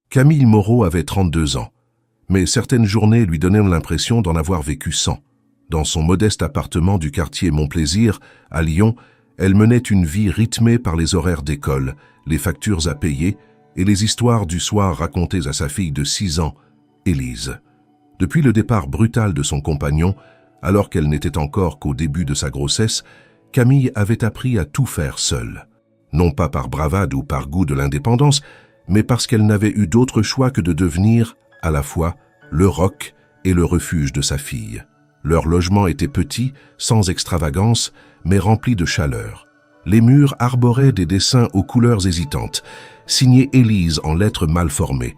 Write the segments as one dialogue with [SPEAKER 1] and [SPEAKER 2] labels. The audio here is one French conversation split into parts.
[SPEAKER 1] Camille Moreau avait 32 ans, mais certaines journées lui donnaient l'impression d'en avoir vécu 100. Dans son modeste appartement du quartier Montplaisir, à Lyon, elle menait une vie rythmée par les horaires d'école, les factures à payer et les histoires du soir racontées à sa fille de 6 ans, Élise. Depuis le départ brutal de son compagnon, alors qu'elle n'était encore qu'au début de sa grossesse, Camille avait appris à tout faire seule. Non pas par bravade ou par goût de l'indépendance, mais parce qu'elle n'avait eu d'autre choix que de devenir, à la fois, le roc et le refuge de sa fille. Leur logement était petit, sans extravagance, mais rempli de chaleur. Les murs arboraient des dessins aux couleurs hésitantes, signés Élise en lettres mal formées.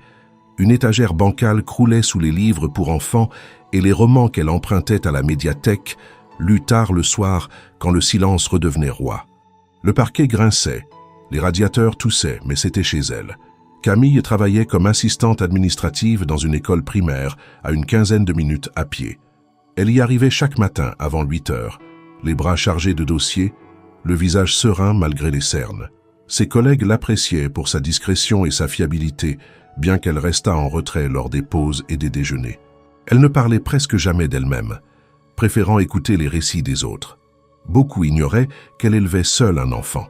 [SPEAKER 1] Une étagère bancale croulait sous les livres pour enfants et les romans qu'elle empruntait à la médiathèque, lus tard le soir quand le silence redevenait roi. Le parquet grinçait, les radiateurs toussaient, mais c'était chez elle. Camille travaillait comme assistante administrative dans une école primaire, à une quinzaine de minutes à pied. Elle y arrivait chaque matin avant 8 heures, les bras chargés de dossiers, le visage serein malgré les cernes. Ses collègues l'appréciaient pour sa discrétion et sa fiabilité, bien qu'elle restât en retrait lors des pauses et des déjeuners. Elle ne parlait presque jamais d'elle-même, préférant écouter les récits des autres. Beaucoup ignoraient qu'elle élevait seule un enfant.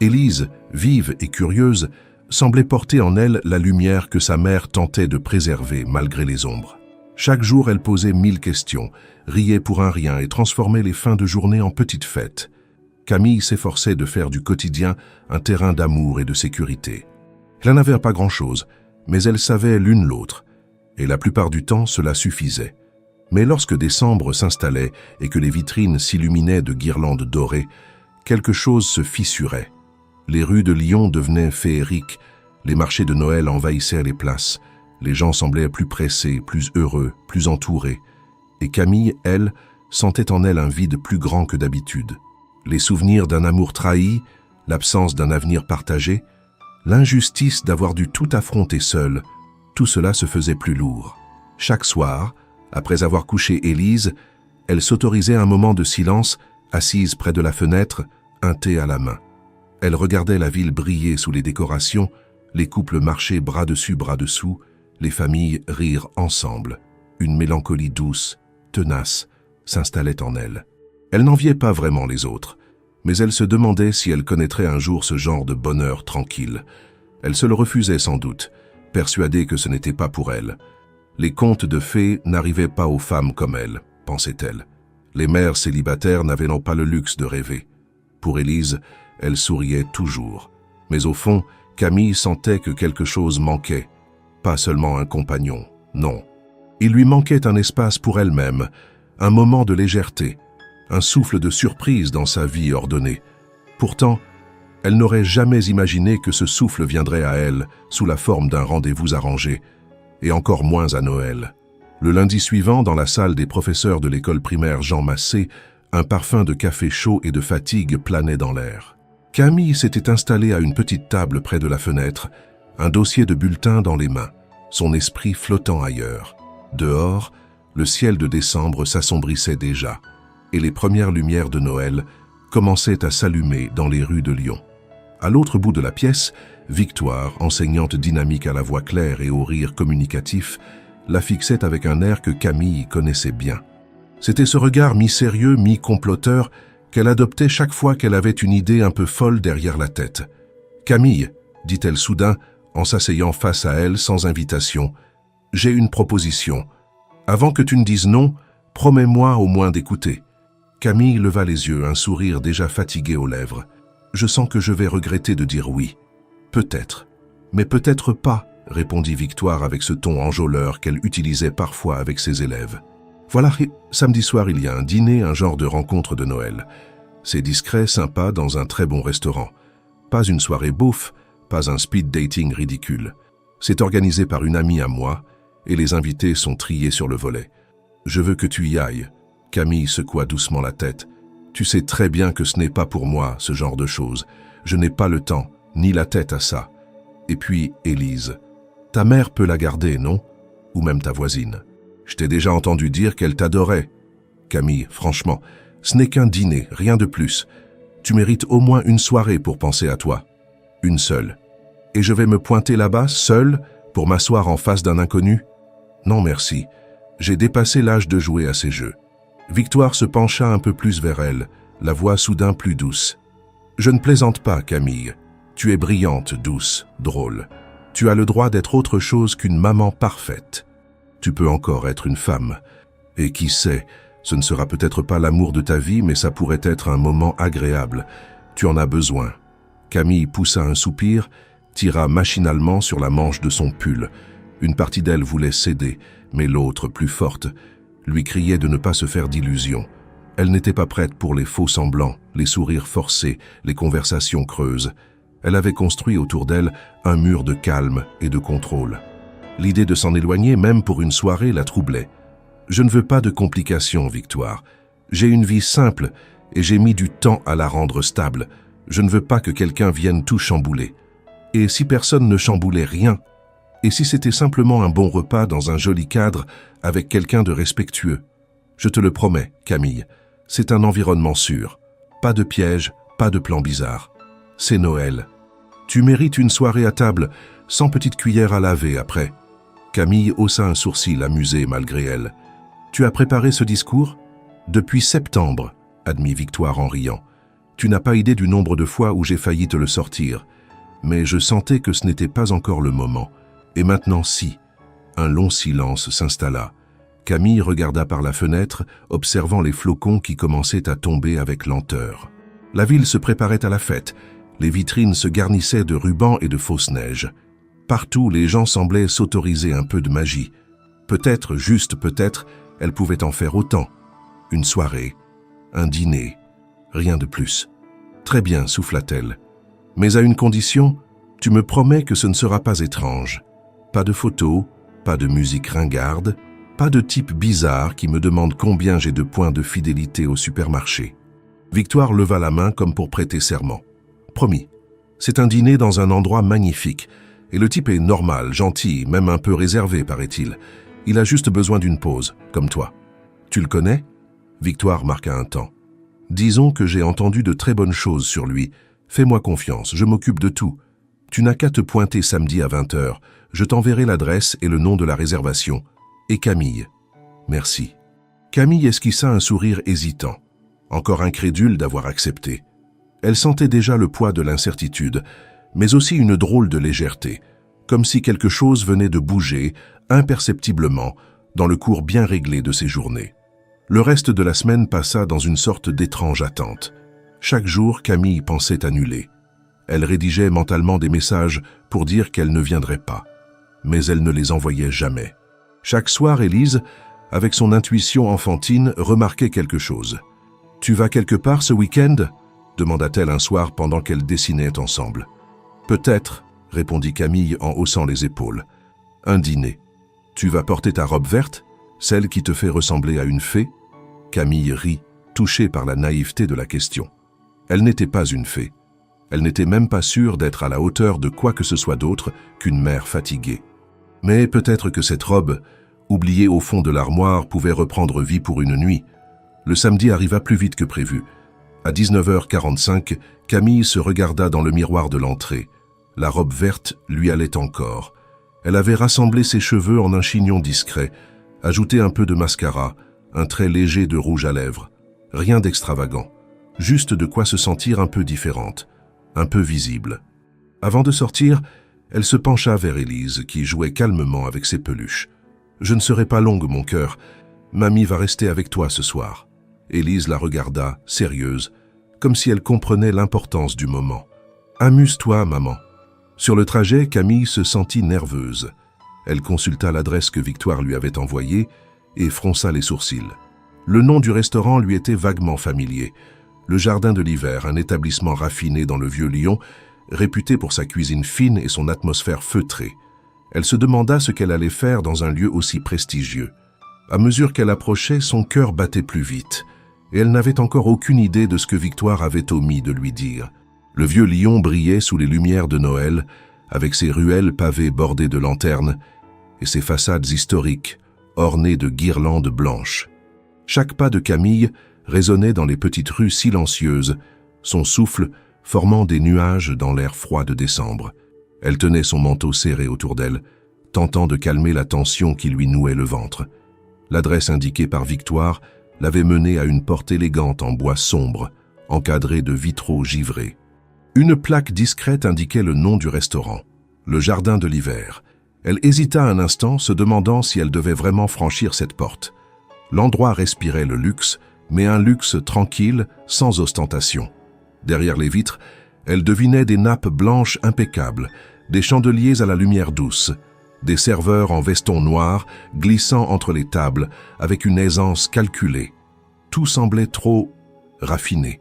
[SPEAKER 1] Élise, vive et curieuse, semblait porter en elle la lumière que sa mère tentait de préserver malgré les ombres. Chaque jour, elle posait 1000 questions, riait pour un rien et transformait les fins de journée en petites fêtes. Camille s'efforçait de faire du quotidien un terrain d'amour et de sécurité. Elle n'avait pas grand-chose, mais elle savait l'une l'autre, et la plupart du temps, cela suffisait. Mais lorsque décembre s'installait et que les vitrines s'illuminaient de guirlandes dorées, quelque chose se fissurait. Les rues de Lyon devenaient féeriques, les marchés de Noël envahissaient les places, les gens semblaient plus pressés, plus heureux, plus entourés. Et Camille, elle, sentait en elle un vide plus grand que d'habitude. Les souvenirs d'un amour trahi, l'absence d'un avenir partagé, l'injustice d'avoir dû tout affronter seule, tout cela se faisait plus lourd. Chaque soir, après avoir couché Élise, elle s'autorisait un moment de silence, assise près de la fenêtre, un thé à la main. Elle regardait la ville briller sous les décorations, les couples marcher bras dessus bras dessous, les familles rire ensemble. Une mélancolie douce, tenace, s'installait en elle. Elle n'enviait pas vraiment les autres, mais elle se demandait si elle connaîtrait un jour ce genre de bonheur tranquille. Elle se le refusait sans doute, persuadée que ce n'était pas pour elle. Les contes de fées n'arrivaient pas aux femmes comme elle, pensait-elle. Les mères célibataires n'avaient non pas le luxe de rêver. Pour Élise, elle souriait toujours. Mais au fond, Camille sentait que quelque chose manquait. Pas seulement un compagnon, non. Il lui manquait un espace pour elle-même, un moment de légèreté, un souffle de surprise dans sa vie ordonnée. Pourtant, elle n'aurait jamais imaginé que ce souffle viendrait à elle sous la forme d'un rendez-vous arrangé, et encore moins à Noël. Le lundi suivant, dans la salle des professeurs de l'école primaire Jean Massé, un parfum de café chaud et de fatigue planait dans l'air. Camille s'était installée à une petite table près de la fenêtre, un dossier de bulletins dans les mains, son esprit flottant ailleurs. Dehors, le ciel de décembre s'assombrissait déjà, et les premières lumières de Noël commençaient à s'allumer dans les rues de Lyon. À l'autre bout de la pièce, Victoire, enseignante dynamique à la voix claire et au rire communicatif, la fixait avec un air que Camille connaissait bien. C'était ce regard mi-sérieux, mi-comploteur qu'elle adoptait chaque fois qu'elle avait une idée un peu folle derrière la tête. « Camille, dit-elle soudain, en s'asseyant face à elle sans invitation, « j'ai une proposition. Avant que tu ne dises non, promets-moi au moins d'écouter. » Camille leva les yeux, un sourire déjà fatigué aux lèvres. « Je sens que je vais regretter de dire oui. Peut-être. Mais peut-être pas, » répondit Victoire avec ce ton enjôleur qu'elle utilisait parfois avec ses élèves. Voilà, samedi soir, il y a un dîner, un genre de rencontre de Noël. C'est discret, sympa, dans un très bon restaurant. Pas une soirée bouffe, pas un speed dating ridicule. C'est organisé par une amie à moi, et les invités sont triés sur le volet. Je veux que tu y ailles. Camille secoua doucement la tête. Tu sais très bien que ce n'est pas pour moi, ce genre de choses. Je n'ai pas le temps, ni la tête à ça. Et puis, Élise, ta mère peut la garder, non? Ou même ta voisine. Je t'ai déjà entendu dire qu'elle t'adorait. Camille, franchement, ce n'est qu'un dîner, rien de plus. Tu mérites au moins une soirée pour penser à toi. Une seule. Et je vais me pointer là-bas, seule, Pour m'asseoir en face d'un inconnu? Non merci, j'ai dépassé l'âge de jouer à ces jeux. Victoire se pencha un peu plus vers elle, la voix soudain plus douce. Je ne plaisante pas, Camille. Tu es brillante, douce, drôle. Tu as le droit d'être autre chose qu'une maman parfaite. Tu peux encore être une femme. Et qui sait, ce ne sera peut-être pas l'amour de ta vie, mais ça pourrait être un moment agréable. Tu en as besoin. Camille poussa un soupir, tira machinalement sur la manche de son pull. Une partie d'elle voulait céder, mais l'autre, plus forte, lui criait de ne pas se faire d'illusions. Elle n'était pas prête pour les faux semblants, les sourires forcés, les conversations creuses. Elle avait construit autour d'elle un mur de calme et de contrôle. L'idée de s'en éloigner, même pour une soirée, la troublait. Je ne veux pas de complications, Victoire. J'ai une vie simple et j'ai mis du temps à la rendre stable. Je ne veux pas que quelqu'un vienne tout chambouler. Et si personne ne chamboulait rien? Et si c'était simplement un bon repas dans un joli cadre avec quelqu'un de respectueux? Je te le promets, Camille, c'est un environnement sûr. Pas de pièges, pas de plans bizarres. C'est Noël. Tu mérites une soirée à table, sans petite cuillère à laver après. Camille haussa un sourcil amusé malgré elle. Tu as préparé ce discours? Depuis septembre, admit Victoire en riant. Tu n'as pas idée du nombre de fois où j'ai failli te le sortir. Mais je sentais que ce n'était pas encore le moment. Et maintenant si. Un long silence s'installa. Camille regarda par la fenêtre, observant les flocons qui commençaient à tomber avec lenteur. La ville se préparait à la fête. Les vitrines se garnissaient de rubans et de fausses neiges. Partout, les gens semblaient s'autoriser un peu de magie. Peut-être, juste peut-être, elle pouvait en faire autant. Une soirée, un dîner, rien de plus. Très bien, souffla-t-elle. Mais à une condition, tu me promets que ce ne sera pas étrange. Pas de photos, pas de musique ringarde, pas de type bizarre qui me demande combien j'ai de points de fidélité au supermarché. Victoire leva la main comme pour prêter serment. Promis. C'est un dîner dans un endroit magnifique. Et le type est normal, gentil, même un peu réservé, paraît-il. Il a juste besoin d'une pause, comme toi. Tu le connais? Victoire marqua un temps. Disons que j'ai entendu de très bonnes choses sur lui. Fais-moi confiance, je m'occupe de tout. Tu n'as qu'à te pointer samedi à 20h. Je t'enverrai l'adresse et le nom de la réservation. Et Camille. Merci. Camille esquissa un sourire hésitant, encore incrédule d'avoir accepté. Elle sentait déjà le poids de l'incertitude, mais aussi une drôle de légèreté, comme si quelque chose venait de bouger, imperceptiblement, dans le cours bien réglé de ses journées. Le reste de la semaine passa dans une sorte d'étrange attente. Chaque jour, Camille pensait annuler. Elle rédigeait mentalement des messages pour dire qu'elle ne viendrait pas. Mais elle ne les envoyait jamais. Chaque soir, Élise, avec son intuition enfantine, remarquait quelque chose. « Tu vas quelque part ce week-end » demanda-t-elle un soir pendant qu'elles dessinaient ensemble. « Peut-être » répondit Camille en haussant les épaules. « Un dîner. Tu vas porter ta robe verte, celle qui te fait ressembler à une fée ?» Camille rit, touchée par la naïveté de la question. Elle n'était pas une fée. Elle n'était même pas sûre d'être à la hauteur de quoi que ce soit d'autre qu'une mère fatiguée. Mais peut-être que cette robe, oubliée au fond de l'armoire, pouvait reprendre vie pour une nuit. Le samedi arriva plus vite que prévu. À 19h45, Camille se regarda dans le miroir de l'entrée. La robe verte lui allait encore. Elle avait rassemblé ses cheveux en un chignon discret, ajouté un peu de mascara, un trait léger de rouge à lèvres. Rien d'extravagant, juste de quoi se sentir un peu différente, un peu visible. Avant de sortir, elle se pencha vers Élise, qui jouait calmement avec ses peluches. « Je ne serai pas longue, mon cœur. Mamie va rester avec toi ce soir. » Élise la regarda, sérieuse, comme si elle comprenait l'importance du moment. « Amuse-toi, maman. » Sur le trajet, Camille se sentit nerveuse. Elle consulta l'adresse que Victoire lui avait envoyée et fronça les sourcils. Le nom du restaurant lui était vaguement familier. Le Jardin de l'Hiver, un établissement raffiné dans le vieux Lyon, réputé pour sa cuisine fine et son atmosphère feutrée. Elle se demanda ce qu'elle allait faire dans un lieu aussi prestigieux. À mesure qu'elle approchait, son cœur battait plus vite, et elle n'avait encore aucune idée de ce que Victoire avait omis de lui dire. Le vieux Lyon brillait sous les lumières de Noël, avec ses ruelles pavées bordées de lanternes et ses façades historiques, ornées de guirlandes blanches. Chaque pas de Camille résonnait dans les petites rues silencieuses, son souffle formant des nuages dans l'air froid de décembre. Elle tenait son manteau serré autour d'elle, tentant de calmer la tension qui lui nouait le ventre. L'adresse indiquée par Victoire l'avait mené à une porte élégante en bois sombre, encadrée de vitraux givrés. Une plaque discrète indiquait le nom du restaurant, le Jardin de l'Hiver. Elle hésita un instant, se demandant si elle devait vraiment franchir cette porte. L'endroit respirait le luxe, mais un luxe tranquille, sans ostentation. Derrière les vitres, elle devinait des nappes blanches impeccables, des chandeliers à la lumière douce, des serveurs en veston noir glissant entre les tables avec une aisance calculée. Tout semblait trop raffiné,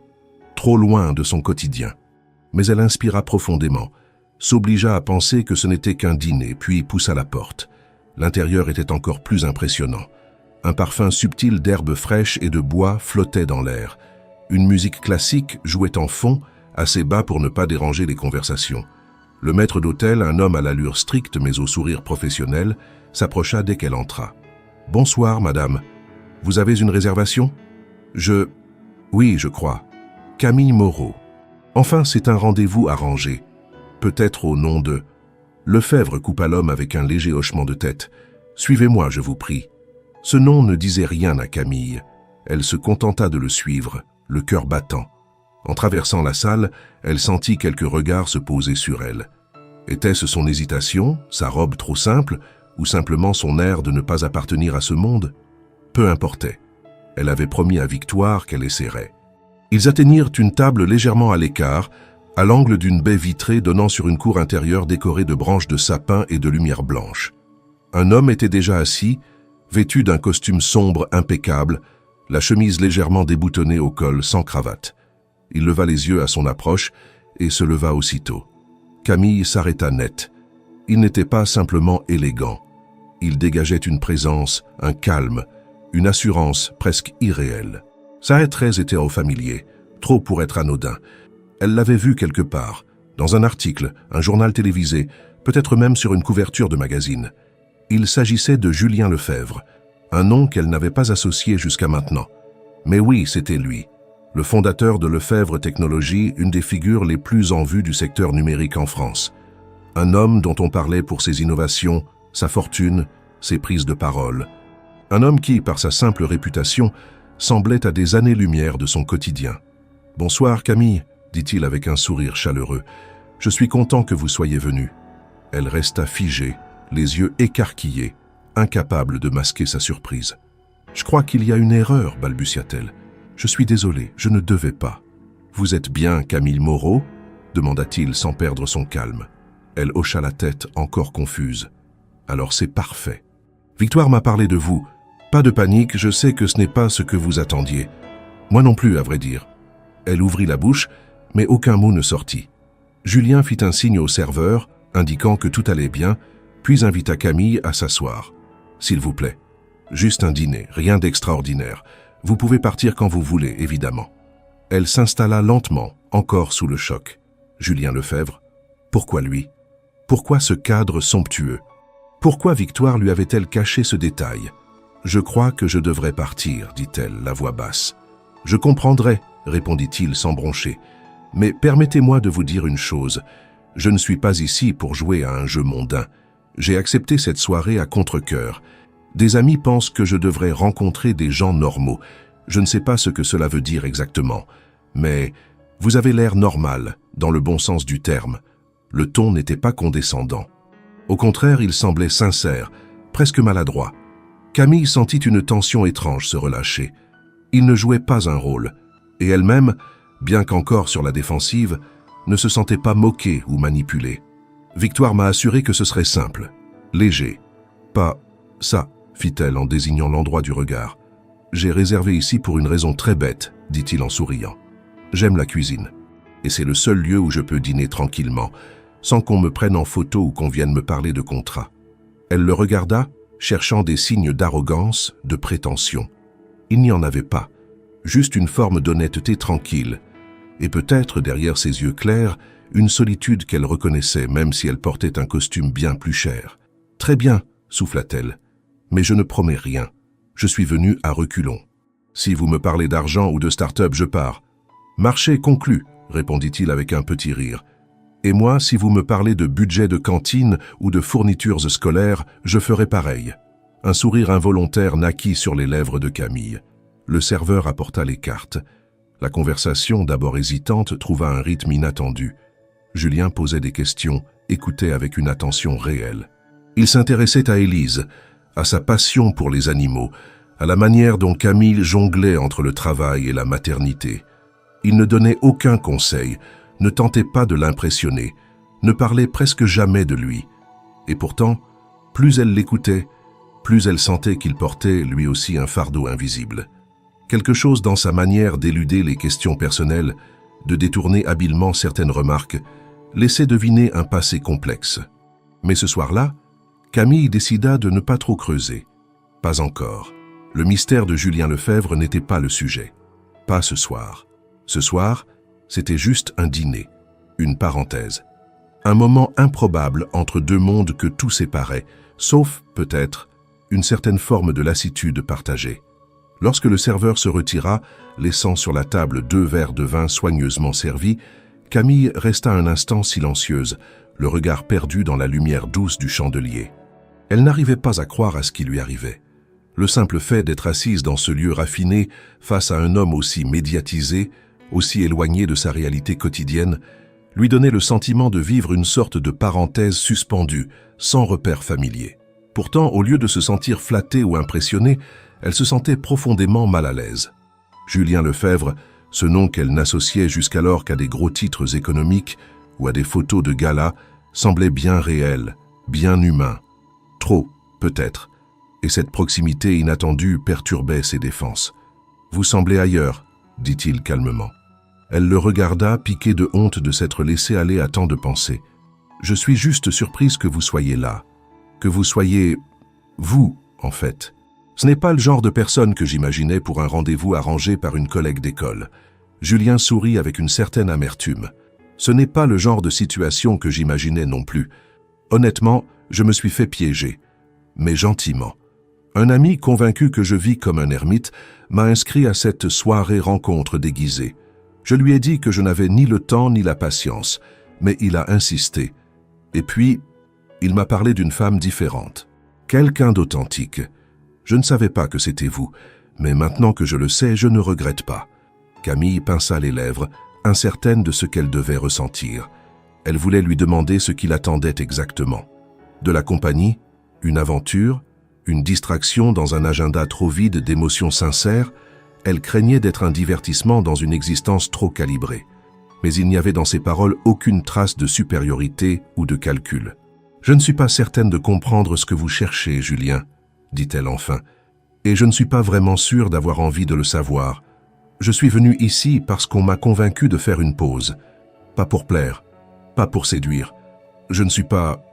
[SPEAKER 1] trop loin de son quotidien. Mais elle inspira profondément, s'obligea à penser que ce n'était qu'un dîner, puis poussa la porte. L'intérieur était encore plus impressionnant. Un parfum subtil d'herbes fraîches et de bois flottait dans l'air. Une musique classique jouait en fond, assez bas pour ne pas déranger les conversations. Le maître d'hôtel, un homme à l'allure stricte mais au sourire professionnel, s'approcha dès qu'elle entra. « Bonsoir, madame. Vous avez une réservation ?»« Oui, je crois. Camille Moreau. Enfin, c'est un rendez-vous arrangé. Peut-être au nom de... » Lefebvre coupa l'homme avec un léger hochement de tête. « Suivez-moi, je vous prie. » Ce nom ne disait rien à Camille. Elle se contenta de le suivre, le cœur battant. En traversant la salle, elle sentit quelques regards se poser sur elle. Était-ce son hésitation, sa robe trop simple, ou simplement son air de ne pas appartenir à ce monde? Peu importait. Elle avait promis à Victoire qu'elle essaierait. Ils atteignirent une table légèrement à l'écart, à l'angle d'une baie vitrée donnant sur une cour intérieure décorée de branches de sapin et de lumière blanche. Un homme était déjà assis, vêtu d'un costume sombre impeccable, la chemise légèrement déboutonnée au col, sans cravate. Il leva les yeux à son approche et se leva aussitôt. Camille s'arrêta net. Il n'était pas simplement élégant. Il dégageait une présence, un calme, une assurance presque irréelle. Sa traits étaient au familier, trop pour être anodin. Elle l'avait vu quelque part, dans un article, un journal télévisé, peut-être même sur une couverture de magazine. Il s'agissait de Julien Lefebvre, un nom qu'elle n'avait pas associé jusqu'à maintenant. Mais oui, c'était lui, le fondateur de Lefebvre Technologies, une des figures les plus en vue du secteur numérique en France. Un homme dont on parlait pour ses innovations, sa fortune, ses prises de parole. Un homme qui, par sa simple réputation, semblait à des années-lumière de son quotidien. « Bonsoir Camille », dit-il avec un sourire chaleureux. « Je suis content que vous soyez venue. » Elle resta figée, les yeux écarquillés, incapable de masquer sa surprise. « Je crois qu'il y a une erreur, balbutia-t-elle. Je suis désolé, je ne devais pas. »« Vous êtes bien Camille Moreau ?» demanda-t-il sans perdre son calme. Elle hocha la tête, encore confuse. « Alors c'est parfait. Victoire m'a parlé de vous. Pas de panique, je sais que ce n'est pas ce que vous attendiez. Moi non plus, à vrai dire. » Elle ouvrit la bouche, mais aucun mot ne sortit. Julien fit un signe au serveur, indiquant que tout allait bien, puis invita Camille à s'asseoir. « S'il vous plaît. Juste un dîner, rien d'extraordinaire. Vous pouvez partir quand vous voulez, évidemment. » Elle s'installa lentement, encore sous le choc. Julien Lefebvre. Pourquoi lui? Pourquoi ce cadre somptueux? Pourquoi Victoire lui avait-elle caché ce détail? « Je crois que je devrais partir, dit-elle, la voix basse. « Je comprendrai, répondit-il sans broncher. Mais permettez-moi de vous dire une chose. Je ne suis pas ici pour jouer à un jeu mondain. J'ai accepté cette soirée à contre-cœur. Des amis pensent que je devrais rencontrer des gens normaux. Je ne sais pas ce que cela veut dire exactement. Mais vous avez l'air normal, dans le bon sens du terme. Le ton n'était pas condescendant. Au contraire, il semblait sincère, presque maladroit. Camille sentit une tension étrange se relâcher. Il ne jouait pas un rôle, et elle-même, bien qu'encore sur la défensive, ne se sentait pas moquée ou manipulée. Victoire m'a assuré que ce serait simple, léger. Pas ça, fit-elle en désignant l'endroit du regard. J'ai réservé ici pour une raison très bête, dit-il en souriant. J'aime la cuisine, et c'est le seul lieu où je peux dîner tranquillement, sans qu'on me prenne en photo ou qu'on vienne me parler de contrat. Elle le regarda, cherchant des signes d'arrogance, de prétention. Il n'y en avait pas, juste une forme d'honnêteté tranquille, et peut-être, derrière ses yeux clairs, une solitude qu'elle reconnaissait, même si elle portait un costume bien plus cher. « Très bien, » souffla-t-elle, « mais je ne promets rien. Je suis venue à reculons. Si vous me parlez d'argent ou de start-up, je pars. »« Marché conclu, » répondit-il avec un petit rire. « Et moi, si vous me parlez de budget de cantine ou de fournitures scolaires, je ferai pareil. » Un sourire involontaire naquit sur les lèvres de Camille. Le serveur apporta les cartes. La conversation, d'abord hésitante, trouva un rythme inattendu. Julien posait des questions, écoutait avec une attention réelle. Il s'intéressait à Élise, à sa passion pour les animaux, à la manière dont Camille jonglait entre le travail et la maternité. Il ne donnait aucun conseil, ne tentait pas de l'impressionner, ne parlait presque jamais de lui. Et pourtant, plus elle l'écoutait, plus elle sentait qu'il portait lui aussi un fardeau invisible. Quelque chose dans sa manière d'éluder les questions personnelles, de détourner habilement certaines remarques, laissait deviner un passé complexe. Mais ce soir-là, Camille décida de ne pas trop creuser. Pas encore. Le mystère de Julien Lefebvre n'était pas le sujet. Pas ce soir. Ce soir, c'était juste un dîner, une parenthèse. Un moment improbable entre deux mondes que tout séparait, sauf, peut-être, une certaine forme de lassitude partagée. Lorsque le serveur se retira, laissant sur la table 2 verres de vin soigneusement servis, Camille resta un instant silencieuse, le regard perdu dans la lumière douce du chandelier. Elle n'arrivait pas à croire à ce qui lui arrivait. Le simple fait d'être assise dans ce lieu raffiné, face à un homme aussi médiatisé, aussi éloigné de sa réalité quotidienne, lui donnait le sentiment de vivre une sorte de parenthèse suspendue, sans repère familier. Pourtant, au lieu de se sentir flattée ou impressionnée, elle se sentait profondément mal à l'aise. Julien Lefebvre, ce nom qu'elle n'associait jusqu'alors qu'à des gros titres économiques ou à des photos de gala, semblait bien réel, bien humain. Trop, peut-être, et cette proximité inattendue perturbait ses défenses. « Vous semblez ailleurs », dit-il calmement. Elle le regarda, piquée de honte de s'être laissée aller à tant de pensées. « Je suis juste surprise que vous soyez là, que vous soyez... vous, en fait. Ce n'est pas le genre de personne que j'imaginais pour un rendez-vous arrangé par une collègue d'école. » Julien sourit avec une certaine amertume. « Ce n'est pas le genre de situation que j'imaginais non plus. Honnêtement, je me suis fait piéger, mais gentiment. Un ami, convaincu que je vis comme un ermite, m'a inscrit à cette soirée rencontre déguisée. Je lui ai dit que je n'avais ni le temps ni la patience, mais il a insisté. Et puis, il m'a parlé d'une femme différente. Quelqu'un d'authentique. Je ne savais pas que c'était vous, mais maintenant que je le sais, je ne regrette pas. » Camille pinça les lèvres, incertaine de ce qu'elle devait ressentir. Elle voulait lui demander ce qu'il attendait exactement. De la compagnie, une aventure, une distraction dans un agenda trop vide d'émotions sincères, elle craignait d'être un divertissement dans une existence trop calibrée. Mais il n'y avait dans ses paroles aucune trace de supériorité ou de calcul. « Je ne suis pas certaine de comprendre ce que vous cherchez, Julien, » dit-elle enfin, « et je ne suis pas vraiment sûre d'avoir envie de le savoir. Je suis venue ici parce qu'on m'a convaincu de faire une pause. Pas pour plaire, pas pour séduire. Je ne suis pas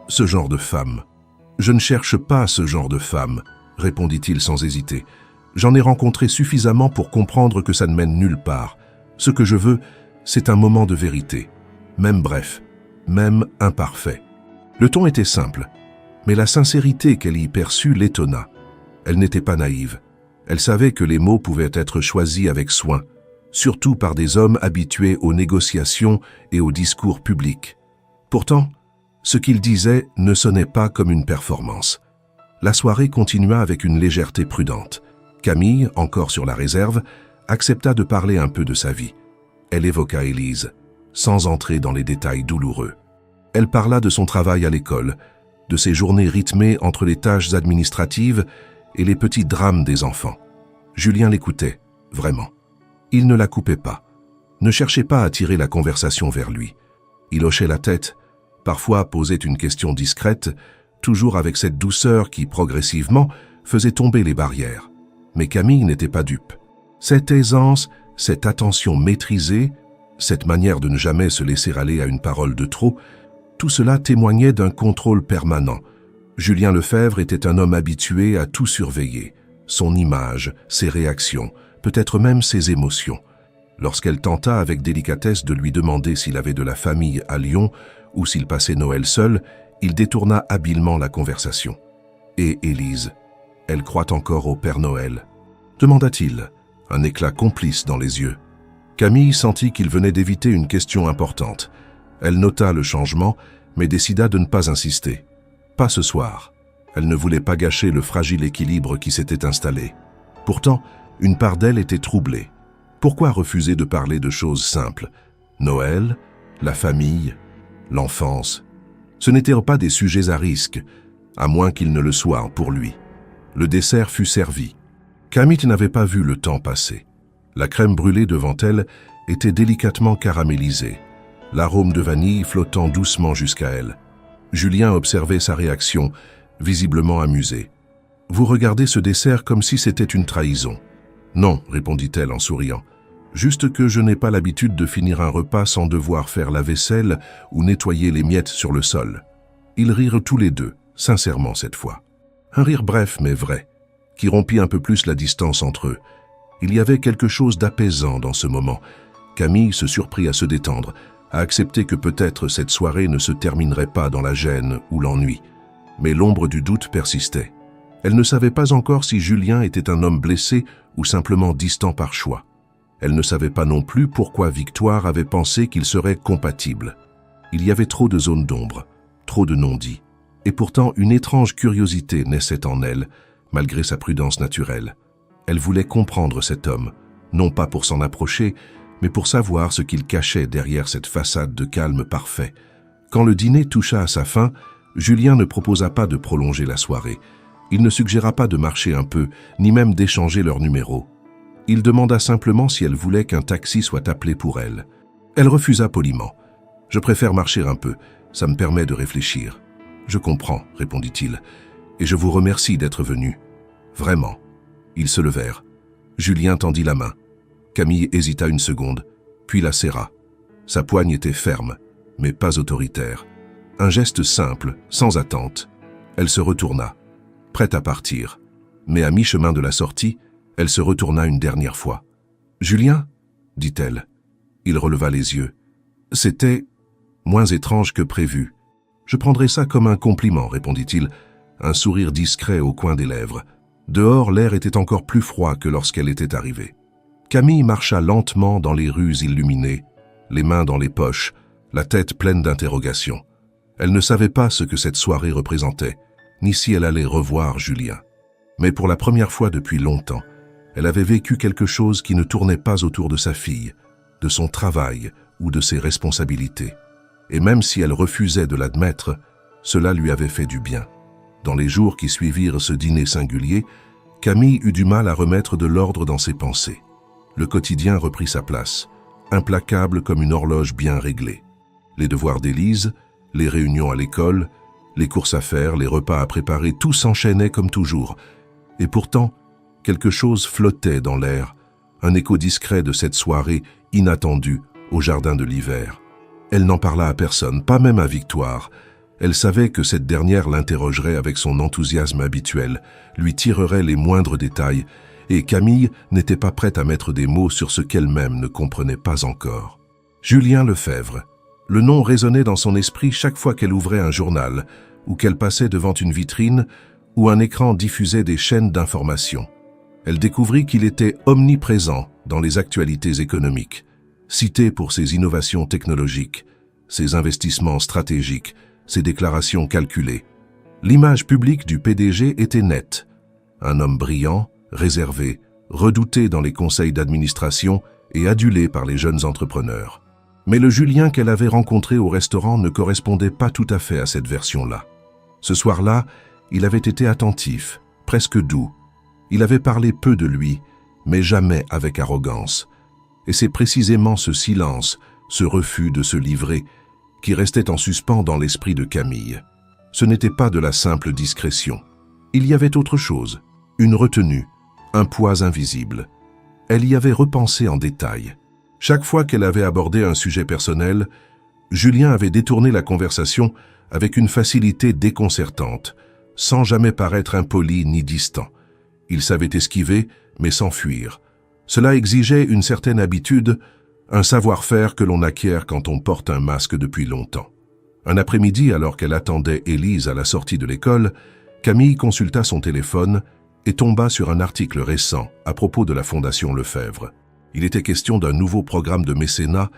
[SPEAKER 1] ce genre de femme. » « Je ne cherche pas ce genre de femme, » répondit-il sans hésiter. « J'en ai rencontré suffisamment pour comprendre que ça ne mène nulle part. Ce que je veux, c'est un moment de vérité, même bref, même imparfait. » Le ton était simple, mais la sincérité qu'elle y perçut l'étonna. Elle n'était pas naïve. Elle savait que les mots pouvaient être choisis avec soin, surtout par des hommes habitués aux négociations et aux discours publics. Pourtant, ce qu'il disait ne sonnait pas comme une performance. La soirée continua avec une légèreté prudente. Camille, encore sur la réserve, accepta de parler un peu de sa vie. Elle évoqua Élise, sans entrer dans les détails douloureux. Elle parla de son travail à l'école, de ses journées rythmées entre les tâches administratives et les petits drames des enfants. Julien l'écoutait, vraiment. Il ne la coupait pas, ne cherchait pas à tirer la conversation vers lui. Il hochait la tête, parfois posait une question discrète, toujours avec cette douceur qui, progressivement, faisait tomber les barrières. Mais Camille n'était pas dupe. Cette aisance, cette attention maîtrisée, cette manière de ne jamais se laisser aller à une parole de trop, tout cela témoignait d'un contrôle permanent. Julien Lefebvre était un homme habitué à tout surveiller, son image, ses réactions, peut-être même ses émotions. Lorsqu'elle tenta avec délicatesse de lui demander s'il avait de la famille à Lyon ou s'il passait Noël seul, il détourna habilement la conversation. « Et Élise, elle croit encore au Père Noël ?» demanda-t-il, un éclat complice dans les yeux. Camille sentit qu'il venait d'éviter une question importante. Elle nota le changement, mais décida de ne pas insister. Pas ce soir. Elle ne voulait pas gâcher le fragile équilibre qui s'était installé. Pourtant, une part d'elle était troublée. Pourquoi refuser de parler de choses simples? Noël, la famille, l'enfance. Ce n'étaient pas des sujets à risque, à moins qu'ils ne le soient pour lui. Le dessert fut servi. Camille n'avait pas vu le temps passer. La crème brûlée devant elle était délicatement caramélisée, l'arôme de vanille flottant doucement jusqu'à elle. Julien observait sa réaction, visiblement amusé. « Vous regardez ce dessert comme si c'était une trahison. »« Non, répondit-elle en souriant. Juste que je n'ai pas l'habitude de finir un repas sans devoir faire la vaisselle ou nettoyer les miettes sur le sol. » Ils rirent tous les deux, sincèrement cette fois. Un rire bref mais vrai, qui rompit un peu plus la distance entre eux. Il y avait quelque chose d'apaisant dans ce moment. Camille se surprit à se détendre, à accepter que peut-être cette soirée ne se terminerait pas dans la gêne ou l'ennui. Mais l'ombre du doute persistait. Elle ne savait pas encore si Julien était un homme blessé ou simplement distant par choix. Elle ne savait pas non plus pourquoi Victoire avait pensé qu'ils seraient compatibles. Il y avait trop de zones d'ombre, trop de non-dits. Et pourtant, une étrange curiosité naissait en elle, malgré sa prudence naturelle. Elle voulait comprendre cet homme, non pas pour s'en approcher, mais pour savoir ce qu'il cachait derrière cette façade de calme parfait. Quand le dîner toucha à sa fin, Julien ne proposa pas de prolonger la soirée. Il ne suggéra pas de marcher un peu, ni même d'échanger leurs numéros. Il demanda simplement si elle voulait qu'un taxi soit appelé pour elle. Elle refusa poliment. « Je préfère marcher un peu, ça me permet de réfléchir. »« Je comprends, » répondit-il, « et je vous remercie d'être venu. Vraiment. » Ils se levèrent. Julien tendit la main. Camille hésita une seconde, puis la serra. Sa poigne était ferme, mais pas autoritaire. Un geste simple, sans attente. Elle se retourna, prête à partir. Mais à mi-chemin de la sortie, elle se retourna une dernière fois. « Julien ?» dit-elle. Il releva les yeux. C'était moins étrange que prévu. « Je prendrai ça comme un compliment, » répondit-il, un sourire discret au coin des lèvres. Dehors, l'air était encore plus froid que lorsqu'elle était arrivée. Camille marcha lentement dans les rues illuminées, les mains dans les poches, la tête pleine d'interrogations. Elle ne savait pas ce que cette soirée représentait, ni si elle allait revoir Julien. Mais pour la première fois depuis longtemps, elle avait vécu quelque chose qui ne tournait pas autour de sa fille, de son travail ou de ses responsabilités. Et même si elle refusait de l'admettre, cela lui avait fait du bien. Dans les jours qui suivirent ce dîner singulier, Camille eut du mal à remettre de l'ordre dans ses pensées. Le quotidien reprit sa place, implacable comme une horloge bien réglée. Les devoirs d'Élise, les réunions à l'école, les courses à faire, les repas à préparer, tout s'enchaînait comme toujours. Et pourtant, quelque chose flottait dans l'air, un écho discret de cette soirée inattendue au jardin de l'hiver. Elle n'en parla à personne, pas même à Victoire. Elle savait que cette dernière l'interrogerait avec son enthousiasme habituel, lui tirerait les moindres détails, et Camille n'était pas prête à mettre des mots sur ce qu'elle-même ne comprenait pas encore. Julien Lefebvre. Le nom résonnait dans son esprit chaque fois qu'elle ouvrait un journal, ou qu'elle passait devant une vitrine, où un écran diffusait des chaînes d'information. Elle découvrit qu'il était omniprésent dans les actualités économiques, cité pour ses innovations technologiques, ses investissements stratégiques, ses déclarations calculées. L'image publique du PDG était nette. Un homme brillant, réservé, redouté dans les conseils d'administration et adulé par les jeunes entrepreneurs. Mais le Julien qu'elle avait rencontré au restaurant ne correspondait pas tout à fait à cette version-là. Ce soir-là, il avait été attentif, presque doux. Il avait parlé peu de lui, mais jamais avec arrogance. Et c'est précisément ce silence, ce refus de se livrer, qui restait en suspens dans l'esprit de Camille. Ce n'était pas de la simple discrétion. Il y avait autre chose, une retenue, un poids invisible. Elle y avait repensé en détail. Chaque fois qu'elle avait abordé un sujet personnel, Julien avait détourné la conversation avec une facilité déconcertante, sans jamais paraître impoli ni distant. Il savait esquiver, mais sans fuir. Cela exigeait une certaine habitude, un savoir-faire que l'on acquiert quand on porte un masque depuis longtemps. Un après-midi, alors qu'elle attendait Élise à la sortie de l'école, Camille consulta son téléphone et tomba sur un article récent à propos de la Fondation Lefebvre. Il était question d'un nouveau programme de mécénat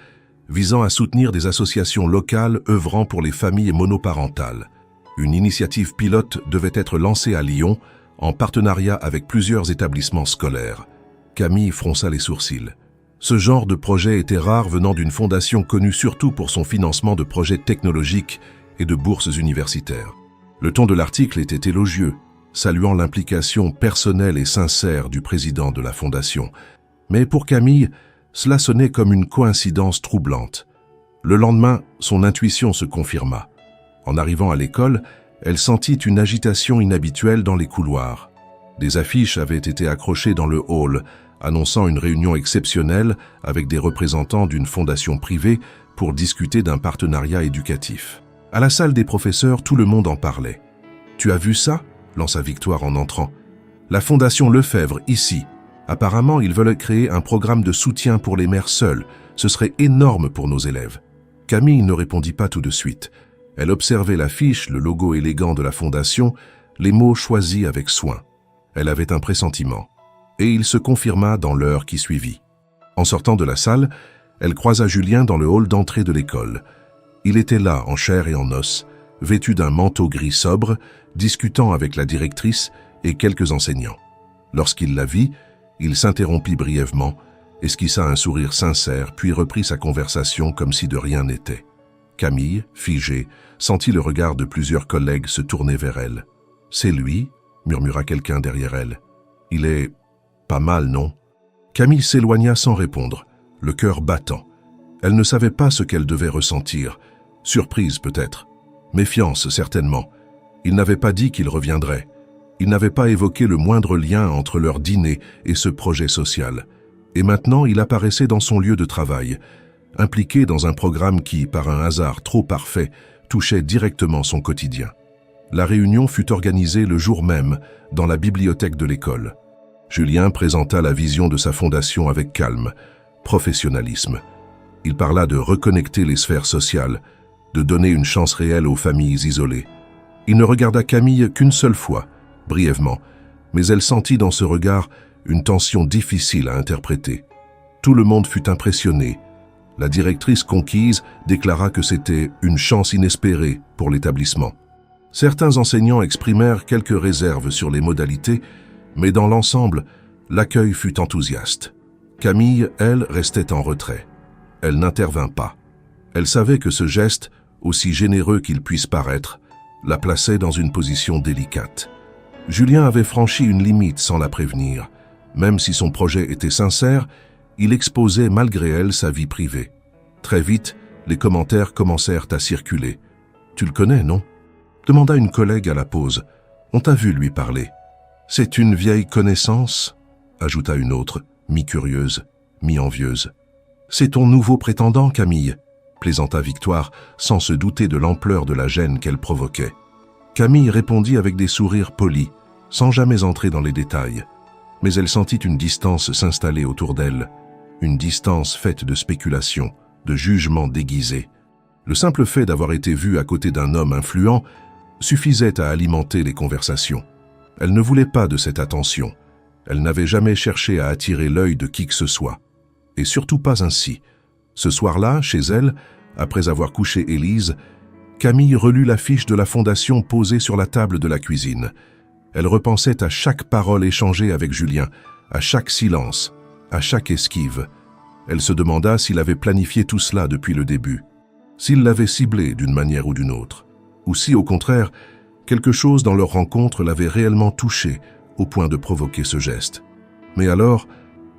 [SPEAKER 1] visant à soutenir des associations locales œuvrant pour les familles monoparentales. Une initiative pilote devait être lancée à Lyon, en partenariat avec plusieurs établissements scolaires. Camille fronça les sourcils. Ce genre de projet était rare venant d'une fondation connue surtout pour son financement de projets technologiques et de bourses universitaires. Le ton de l'article était élogieux, saluant l'implication personnelle et sincère du président de la fondation. Mais pour Camille, cela sonnait comme une coïncidence troublante. Le lendemain, son intuition se confirma. En arrivant à l'école, elle sentit une agitation inhabituelle dans les couloirs. Des affiches avaient été accrochées dans le hall, annonçant une réunion exceptionnelle avec des représentants d'une fondation privée pour discuter d'un partenariat éducatif. À la salle des professeurs, tout le monde en parlait. « Tu as vu ça ?» lança Victoire en entrant. « La fondation Lefebvre, ici. Apparemment, ils veulent créer un programme de soutien pour les mères seules. Ce serait énorme pour nos élèves. » Camille ne répondit pas tout de suite. Elle observait l'affiche, le logo élégant de la fondation, les mots choisis avec soin. Elle avait un pressentiment. Et il se confirma dans l'heure qui suivit. En sortant de la salle, elle croisa Julien dans le hall d'entrée de l'école. Il était là, en chair et en os, vêtu d'un manteau gris sobre, discutant avec la directrice et quelques enseignants. Lorsqu'il la vit, il s'interrompit brièvement, esquissa un sourire sincère, puis reprit sa conversation comme si de rien n'était. Camille, figée, sentit le regard de plusieurs collègues se tourner vers elle. « C'est lui ?» murmura quelqu'un derrière elle. « Il est... pas mal, non ?» Camille s'éloigna sans répondre, le cœur battant. Elle ne savait pas ce qu'elle devait ressentir. Surprise peut-être. Méfiance certainement. Il n'avait pas dit qu'il reviendrait. Il n'avait pas évoqué le moindre lien entre leur dîner et ce projet social. Et maintenant, il apparaissait dans son lieu de travail, impliqué dans un programme qui, par un hasard trop parfait, touchait directement son quotidien. La réunion fut organisée le jour même, dans la bibliothèque de l'école. Julien présenta la vision de sa fondation avec calme, professionnalisme. Il parla de reconnecter les sphères sociales, de donner une chance réelle aux familles isolées. Il ne regarda Camille qu'une seule fois, brièvement, mais elle sentit dans ce regard une tension difficile à interpréter. Tout le monde fut impressionné. La directrice conquise déclara que c'était une chance inespérée pour l'établissement. Certains enseignants exprimèrent quelques réserves sur les modalités, mais dans l'ensemble, l'accueil fut enthousiaste. Camille, elle, restait en retrait. Elle n'intervint pas. Elle savait que ce geste, aussi généreux qu'il puisse paraître, la plaçait dans une position délicate. Julien avait franchi une limite sans la prévenir. Même si son projet était sincère, il exposait malgré elle sa vie privée. Très vite, les commentaires commencèrent à circuler. « Tu le connais, non ?» demanda une collègue à la pause. « On t'a vu lui parler. »« C'est une vieille connaissance ?» ajouta une autre, mi-curieuse, mi-envieuse. « C'est ton nouveau prétendant, Camille ?» plaisanta Victoire, sans se douter de l'ampleur de la gêne qu'elle provoquait. Camille répondit avec des sourires polis, sans jamais entrer dans les détails. Mais elle sentit une distance s'installer autour d'elle, une distance faite de spéculations, de jugements déguisés. Le simple fait d'avoir été vue à côté d'un homme influent suffisait à alimenter les conversations. Elle ne voulait pas de cette attention. Elle n'avait jamais cherché à attirer l'œil de qui que ce soit. Et surtout pas ainsi. Ce soir-là, chez elle, après avoir couché Élise, Camille relut l'affiche de la fondation posée sur la table de la cuisine. Elle repensait à chaque parole échangée avec Julien, à chaque silence, à chaque esquive. Elle se demanda s'il avait planifié tout cela depuis le début, s'il l'avait ciblé d'une manière ou d'une autre, ou si, au contraire, quelque chose dans leur rencontre l'avait réellement touché au point de provoquer ce geste. Mais alors,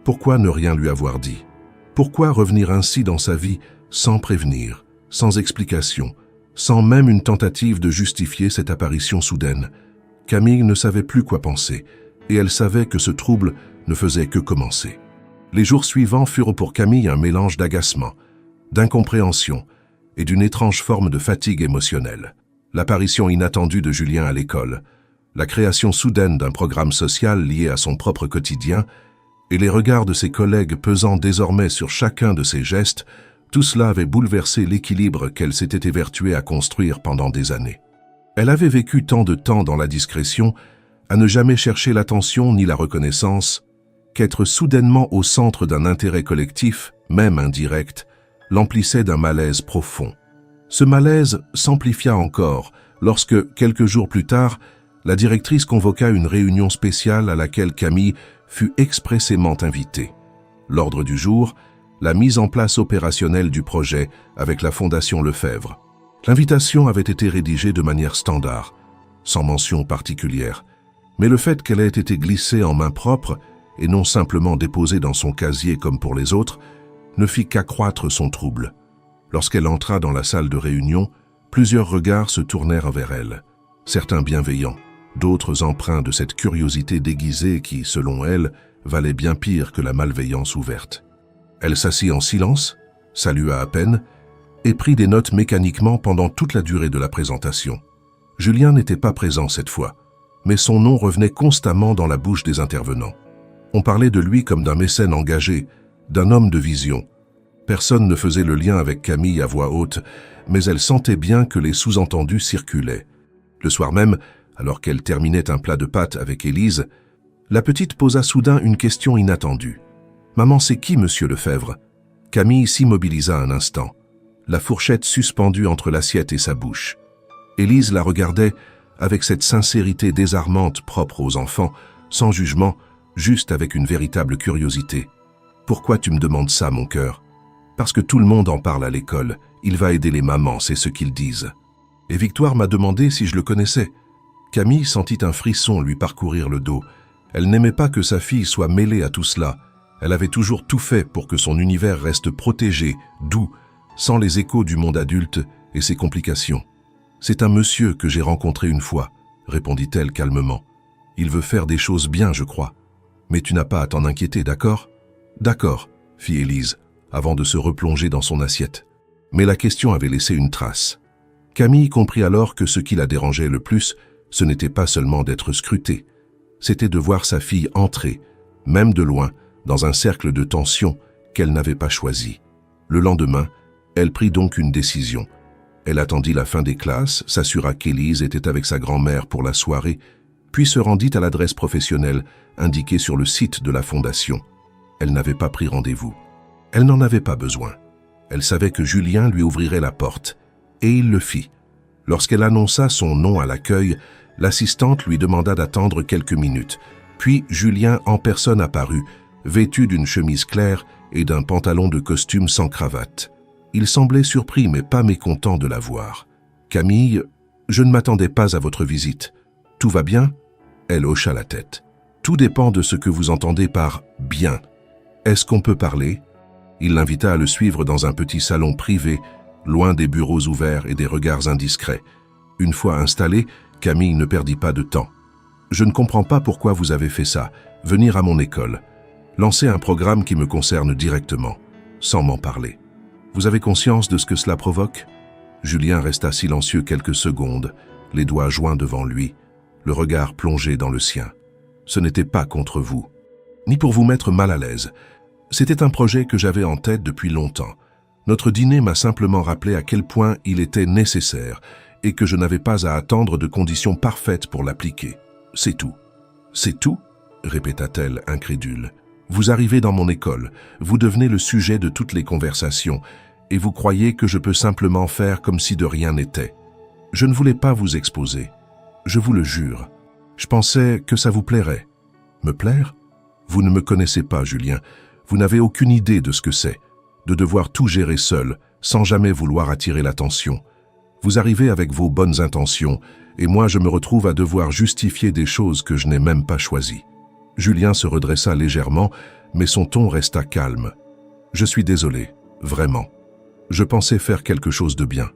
[SPEAKER 1] pourquoi ne rien lui avoir dit? Pourquoi revenir ainsi dans sa vie sans prévenir, sans explication, sans même une tentative de justifier cette apparition soudaine? Camille ne savait plus quoi penser, et elle savait que ce trouble ne faisait que commencer. Les jours suivants furent pour Camille un mélange d'agacement, d'incompréhension et d'une étrange forme de fatigue émotionnelle. L'apparition inattendue de Julien à l'école, la création soudaine d'un programme social lié à son propre quotidien et les regards de ses collègues pesant désormais sur chacun de ses gestes, tout cela avait bouleversé l'équilibre qu'elle s'était évertuée à construire pendant des années. Elle avait vécu tant de temps dans la discrétion, à ne jamais chercher l'attention ni la reconnaissance, qu'être soudainement au centre d'un intérêt collectif, même indirect, l'emplissait d'un malaise profond. Ce malaise s'amplifia encore lorsque, quelques jours plus tard, la directrice convoqua une réunion spéciale à laquelle Camille fut expressément invitée. L'ordre du jour, la mise en place opérationnelle du projet avec la Fondation Lefebvre. L'invitation avait été rédigée de manière standard, sans mention particulière, mais le fait qu'elle ait été glissée en main propre et non simplement déposée dans son casier comme pour les autres, ne fit qu'accroître son trouble. Lorsqu'elle entra dans la salle de réunion, plusieurs regards se tournèrent vers elle, certains bienveillants, d'autres empreints de cette curiosité déguisée qui, selon elle, valait bien pire que la malveillance ouverte. Elle s'assit en silence, salua à peine, et prit des notes mécaniquement pendant toute la durée de la présentation. Julien n'était pas présent cette fois, mais son nom revenait constamment dans la bouche des intervenants. On parlait de lui comme d'un mécène engagé, d'un homme de vision. Personne ne faisait le lien avec Camille à voix haute, mais elle sentait bien que les sous-entendus circulaient. Le soir même, alors qu'elle terminait un plat de pâtes avec Élise, la petite posa soudain une question inattendue. « Maman, c'est qui, monsieur Lefebvre ?» Camille s'immobilisa un instant, la fourchette suspendue entre l'assiette et sa bouche. Élise la regardait avec cette sincérité désarmante propre aux enfants, sans jugement, juste avec une véritable curiosité. « Pourquoi tu me demandes ça, mon cœur ?»« Parce que tout le monde en parle à l'école. Il va aider les mamans, c'est ce qu'ils disent. » Et Victoire m'a demandé si je le connaissais. Camille sentit un frisson lui parcourir le dos. Elle n'aimait pas que sa fille soit mêlée à tout cela. Elle avait toujours tout fait pour que son univers reste protégé, doux, sans les échos du monde adulte et ses complications. « C'est un monsieur que j'ai rencontré une fois, » répondit-elle calmement. « Il veut faire des choses bien, je crois. Mais tu n'as pas à t'en inquiéter, d'accord ?»« D'accord, » fit Élise, avant de se replonger dans son assiette. Mais la question avait laissé une trace. Camille comprit alors que ce qui la dérangeait le plus, ce n'était pas seulement d'être scrutée, c'était de voir sa fille entrer, même de loin, dans un cercle de tension qu'elle n'avait pas choisi. Le lendemain, elle prit donc une décision. Elle attendit la fin des classes, s'assura qu'Élise était avec sa grand-mère pour la soirée, puis se rendit à l'adresse professionnelle indiquée sur le site de la Fondation. Elle n'avait pas pris rendez-vous. Elle n'en avait pas besoin. Elle savait que Julien lui ouvrirait la porte, et il le fit. Lorsqu'elle annonça son nom à l'accueil, l'assistante lui demanda d'attendre quelques minutes. Puis Julien en personne apparut, vêtu d'une chemise claire et d'un pantalon de costume sans cravate. Il semblait surpris mais pas mécontent de la voir. « Camille, je ne m'attendais pas à votre visite. Tout va bien ?» Elle hocha la tête. « Tout dépend de ce que vous entendez par « bien ». Est-ce qu'on peut parler ?» Il l'invita à le suivre dans un petit salon privé, loin des bureaux ouverts et des regards indiscrets. Une fois installée, Camille ne perdit pas de temps. « Je ne comprends pas pourquoi vous avez fait ça, venir à mon école. Lancer un programme qui me concerne directement, sans m'en parler. Vous avez conscience de ce que cela provoque ?» Julien resta silencieux quelques secondes, les doigts joints devant lui, le regard plongé dans le sien. « Ce n'était pas contre vous, ni pour vous mettre mal à l'aise. C'était un projet que j'avais en tête depuis longtemps. Notre dîner m'a simplement rappelé à quel point il était nécessaire et que je n'avais pas à attendre de conditions parfaites pour l'appliquer. C'est tout. »« C'est tout ?» répéta-t-elle, incrédule. « Vous arrivez dans mon école, vous devenez le sujet de toutes les conversations et vous croyez que je peux simplement faire comme si de rien n'était. Je ne voulais pas vous exposer. Je vous le jure. Je pensais que ça vous plairait. » « Me plaire ? Vous ne me connaissez pas, Julien. Vous n'avez aucune idée de ce que c'est, de devoir tout gérer seul, sans jamais vouloir attirer l'attention. Vous arrivez avec vos bonnes intentions, et moi je me retrouve à devoir justifier des choses que je n'ai même pas choisies. » Julien se redressa légèrement, mais son ton resta calme. « Je suis désolé, vraiment. Je pensais faire quelque chose de bien.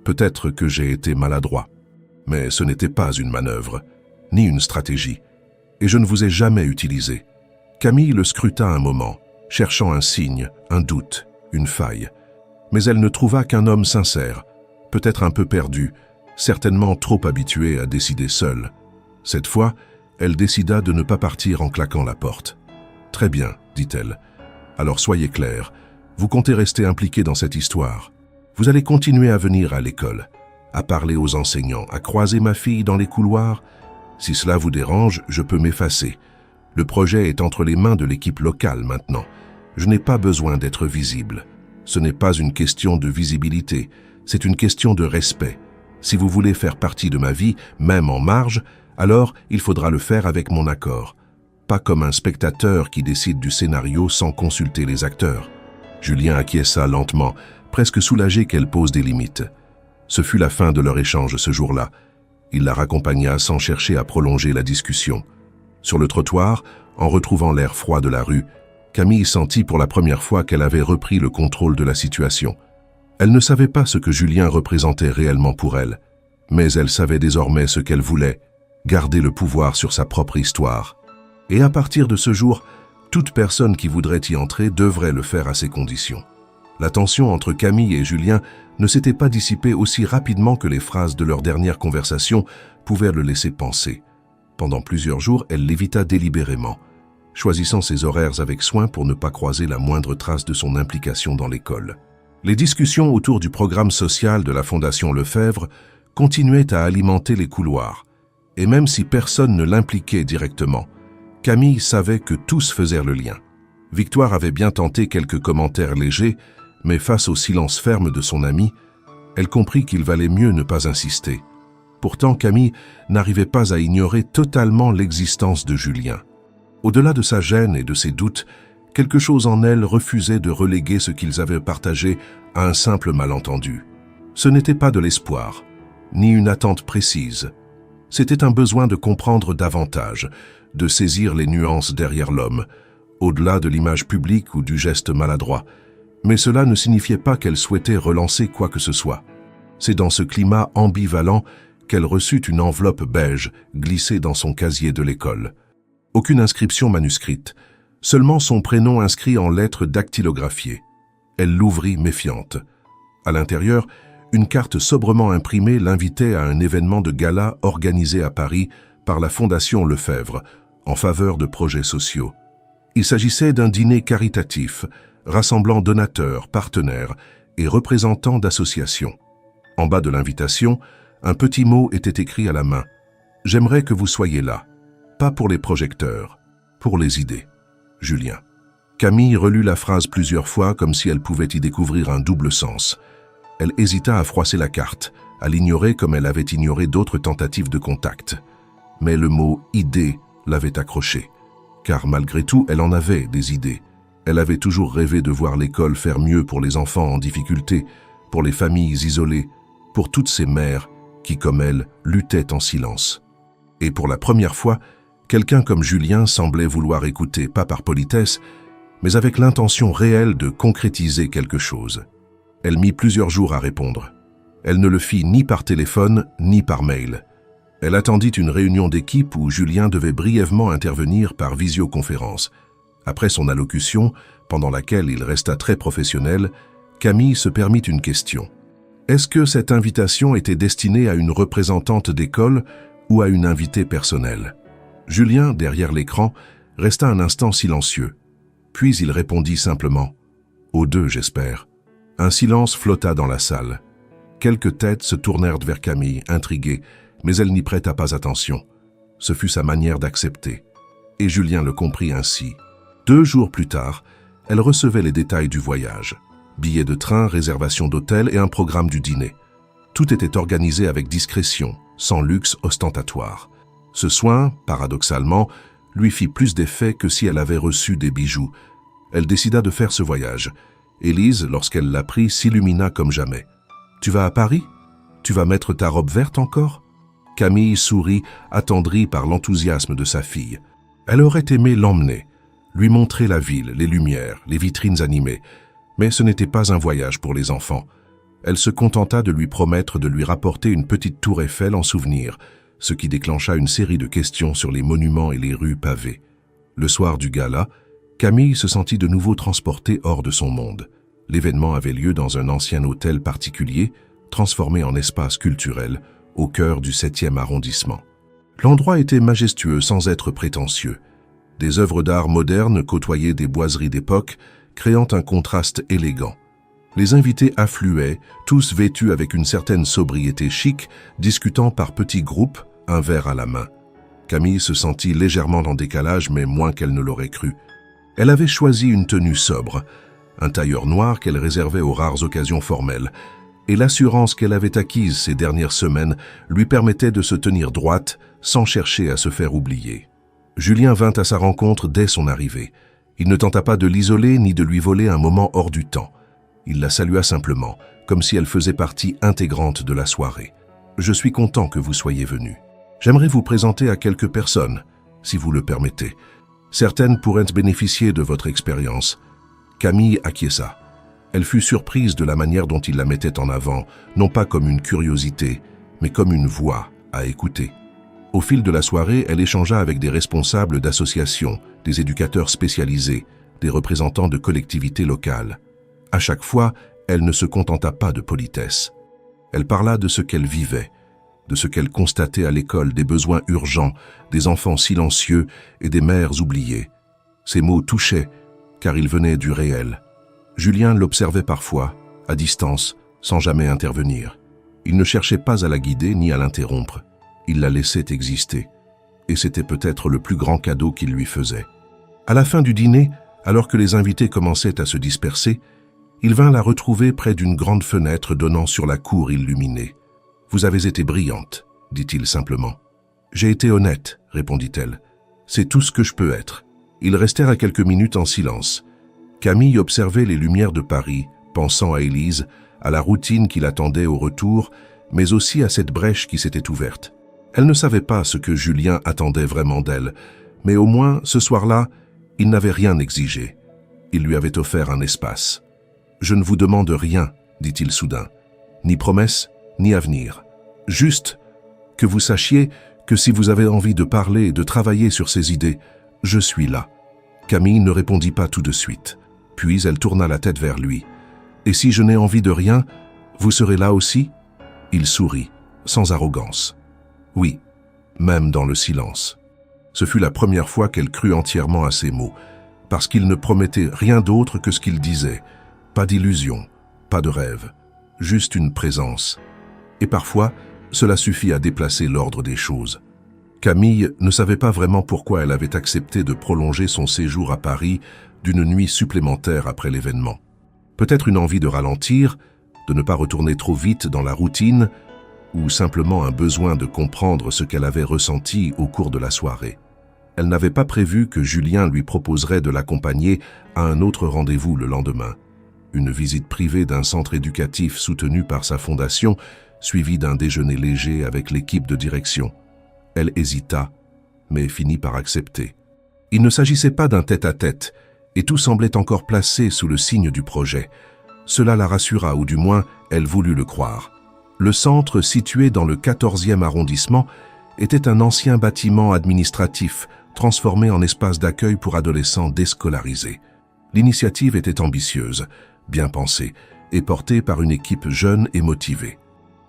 [SPEAKER 1] Peut-être que j'ai été maladroit. Mais ce n'était pas une manœuvre, ni une stratégie, et je ne vous ai jamais utilisé. » Camille le scruta un moment, cherchant un signe, un doute, une faille. Mais elle ne trouva qu'un homme sincère, peut-être un peu perdu, certainement trop habitué à décider seul. Cette fois, elle décida de ne pas partir en claquant la porte. « Très bien, dit-elle. Alors soyez clair, vous comptez rester impliqué dans cette histoire. Vous allez continuer à venir à l'école, à parler aux enseignants, à croiser ma fille dans les couloirs. Si cela vous dérange, je peux m'effacer. Le projet est entre les mains de l'équipe locale maintenant. Je n'ai pas besoin d'être visible. Ce n'est pas une question de visibilité, c'est une question de respect. Si vous voulez faire partie de ma vie, même en marge, alors il faudra le faire avec mon accord. Pas comme un spectateur qui décide du scénario sans consulter les acteurs. Julien acquiesça lentement, presque soulagé qu'elle pose des limites. Ce fut la fin de leur échange ce jour-là. Il la raccompagna sans chercher à prolonger la discussion. Sur le trottoir, en retrouvant l'air froid de la rue, Camille sentit pour la première fois qu'elle avait repris le contrôle de la situation. Elle ne savait pas ce que Julien représentait réellement pour elle, mais elle savait désormais ce qu'elle voulait, garder le pouvoir sur sa propre histoire. Et à partir de ce jour, toute personne qui voudrait y entrer devrait le faire à ses conditions. La tension entre Camille et Julien ne s'était pas dissipée aussi rapidement que les phrases de leur dernière conversation pouvaient le laisser penser. Pendant plusieurs jours, elle l'évita délibérément, choisissant ses horaires avec soin pour ne pas croiser la moindre trace de son implication dans l'école. Les discussions autour du programme social de la Fondation Lefebvre continuaient à alimenter les couloirs, et même si personne ne l'impliquait directement, Camille savait que tous faisaient le lien. Victoire avait bien tenté quelques commentaires légers, mais face au silence ferme de son ami, elle comprit qu'il valait mieux ne pas insister. Pourtant, Camille n'arrivait pas à ignorer totalement l'existence de Julien. Au-delà de sa gêne et de ses doutes, quelque chose en elle refusait de reléguer ce qu'ils avaient partagé à un simple malentendu. Ce n'était pas de l'espoir, ni une attente précise. C'était un besoin de comprendre davantage, de saisir les nuances derrière l'homme, au-delà de l'image publique ou du geste maladroit. Mais cela ne signifiait pas qu'elle souhaitait relancer quoi que ce soit. C'est dans ce climat ambivalent qu'elle reçut une enveloppe beige glissée dans son casier de l'école. Aucune inscription manuscrite, seulement son prénom inscrit en lettres dactylographiées. Elle l'ouvrit méfiante. À l'intérieur, une carte sobrement imprimée l'invitait à un événement de gala organisé à Paris par la Fondation Lefebvre, en faveur de projets sociaux. Il s'agissait d'un dîner caritatif, rassemblant donateurs, partenaires et représentants d'associations. En bas de l'invitation, un petit mot était écrit à la main. « J'aimerais que vous soyez là. Pas pour les projecteurs, pour les idées. Julien. » Camille relut la phrase plusieurs fois comme si elle pouvait y découvrir un double sens. Elle hésita à froisser la carte, à l'ignorer comme elle avait ignoré d'autres tentatives de contact. Mais le mot « idée » l'avait accrochée. Car malgré tout, elle en avait des idées. Elle avait toujours rêvé de voir l'école faire mieux pour les enfants en difficulté, pour les familles isolées, pour toutes ces mères qui, comme elle, luttaient en silence. Et pour la première fois, quelqu'un comme Julien semblait vouloir écouter, pas par politesse, mais avec l'intention réelle de concrétiser quelque chose. Elle mit plusieurs jours à répondre. Elle ne le fit ni par téléphone, ni par mail. Elle attendit une réunion d'équipe où Julien devait brièvement intervenir par visioconférence. Après son allocution, pendant laquelle il resta très professionnel, Camille se permit une question. Est-ce que cette invitation était destinée à une représentante d'école ou à une invitée personnelle? Julien, derrière l'écran, resta un instant silencieux. Puis il répondit simplement « Aux deux, j'espère ». Un silence flotta dans la salle. Quelques têtes se tournèrent vers Camille, intriguées, mais elle n'y prêta pas attention. Ce fut sa manière d'accepter. Et Julien le comprit ainsi. 2 jours plus tard, elle recevait les détails du voyage. Billets de train, réservation d'hôtel et un programme du dîner. Tout était organisé avec discrétion, sans luxe ostentatoire. Ce soin, paradoxalement, lui fit plus d'effet que si elle avait reçu des bijoux. Elle décida de faire ce voyage. Élise, lorsqu'elle l'apprit, s'illumina comme jamais. « Tu vas à Paris? Tu vas mettre ta robe verte encore ?» Camille sourit, attendrie par l'enthousiasme de sa fille. Elle aurait aimé l'emmener, lui montrer la ville, les lumières, les vitrines animées. Mais ce n'était pas un voyage pour les enfants. Elle se contenta de lui promettre de lui rapporter une petite tour Eiffel en souvenir, ce qui déclencha une série de questions sur les monuments et les rues pavées. Le soir du gala, Camille se sentit de nouveau transportée hors de son monde. L'événement avait lieu dans un ancien hôtel particulier, transformé en espace culturel, au cœur du 7e arrondissement. L'endroit était majestueux sans être prétentieux. Des œuvres d'art modernes côtoyaient des boiseries d'époque, créant un contraste élégant. Les invités affluaient, tous vêtus avec une certaine sobriété chic, discutant par petits groupes, un verre à la main. Camille se sentit légèrement en décalage, mais moins qu'elle ne l'aurait cru. Elle avait choisi une tenue sobre, un tailleur noir qu'elle réservait aux rares occasions formelles, et l'assurance qu'elle avait acquise ces dernières semaines lui permettait de se tenir droite sans chercher à se faire oublier. Julien vint à sa rencontre dès son arrivée. Il ne tenta pas de l'isoler ni de lui voler un moment hors du temps. Il la salua simplement, comme si elle faisait partie intégrante de la soirée. « Je suis content que vous soyez venu. J'aimerais vous présenter à quelques personnes, si vous le permettez. Certaines pourraient bénéficier de votre expérience. » Camille acquiesça. Elle fut surprise de la manière dont il la mettait en avant, non pas comme une curiosité, mais comme une voix à écouter. Au fil de la soirée, elle échangea avec des responsables d'associations, des éducateurs spécialisés, des représentants de collectivités locales. À chaque fois, elle ne se contenta pas de politesse. Elle parla de ce qu'elle vivait, de ce qu'elle constatait à l'école, des besoins urgents, des enfants silencieux et des mères oubliées. Ces mots touchaient, car ils venaient du réel. Julien l'observait parfois, à distance, sans jamais intervenir. Il ne cherchait pas à la guider ni à l'interrompre. Il la laissait exister. Et c'était peut-être le plus grand cadeau qu'il lui faisait. À la fin du dîner, alors que les invités commençaient à se disperser, il vint la retrouver près d'une grande fenêtre donnant sur la cour illuminée. « Vous avez été brillante, » dit-il simplement. « J'ai été honnête, » répondit-elle. « C'est tout ce que je peux être. » Ils restèrent à quelques minutes en silence. Camille observait les lumières de Paris, pensant à Élise, à la routine qui l'attendait au retour, mais aussi à cette brèche qui s'était ouverte. Elle ne savait pas ce que Julien attendait vraiment d'elle, mais au moins, ce soir-là, il n'avait rien exigé. Il lui avait offert un espace. « Je ne vous demande rien, » dit-il soudain, « ni promesse, ni avenir. Juste que vous sachiez que si vous avez envie de parler et de travailler sur ces idées, je suis là. » Camille ne répondit pas tout de suite. Puis elle tourna la tête vers lui. « Et si je n'ai envie de rien, vous serez là aussi ?» Il sourit, sans arrogance. « Oui, même dans le silence. » Ce fut la première fois qu'elle crut entièrement à ses mots, parce qu'il ne promettait rien d'autre que ce qu'il disait. Pas d'illusion, pas de rêve, juste une présence. Et parfois, cela suffit à déplacer l'ordre des choses. Camille ne savait pas vraiment pourquoi elle avait accepté de prolonger son séjour à Paris d'une nuit supplémentaire après l'événement. Peut-être une envie de ralentir, de ne pas retourner trop vite dans la routine, ou simplement un besoin de comprendre ce qu'elle avait ressenti au cours de la soirée. Elle n'avait pas prévu que Julien lui proposerait de l'accompagner à un autre rendez-vous le lendemain. Une visite privée d'un centre éducatif soutenu par sa fondation, suivie d'un déjeuner léger avec l'équipe de direction. Elle hésita, mais finit par accepter. Il ne s'agissait pas d'un tête-à-tête, et tout semblait encore placé sous le signe du projet. Cela la rassura, ou du moins, elle voulut le croire. Le centre, situé dans le 14e arrondissement, était un ancien bâtiment administratif transformé en espace d'accueil pour adolescents déscolarisés. L'initiative était ambitieuse, bien pensée, et portée par une équipe jeune et motivée.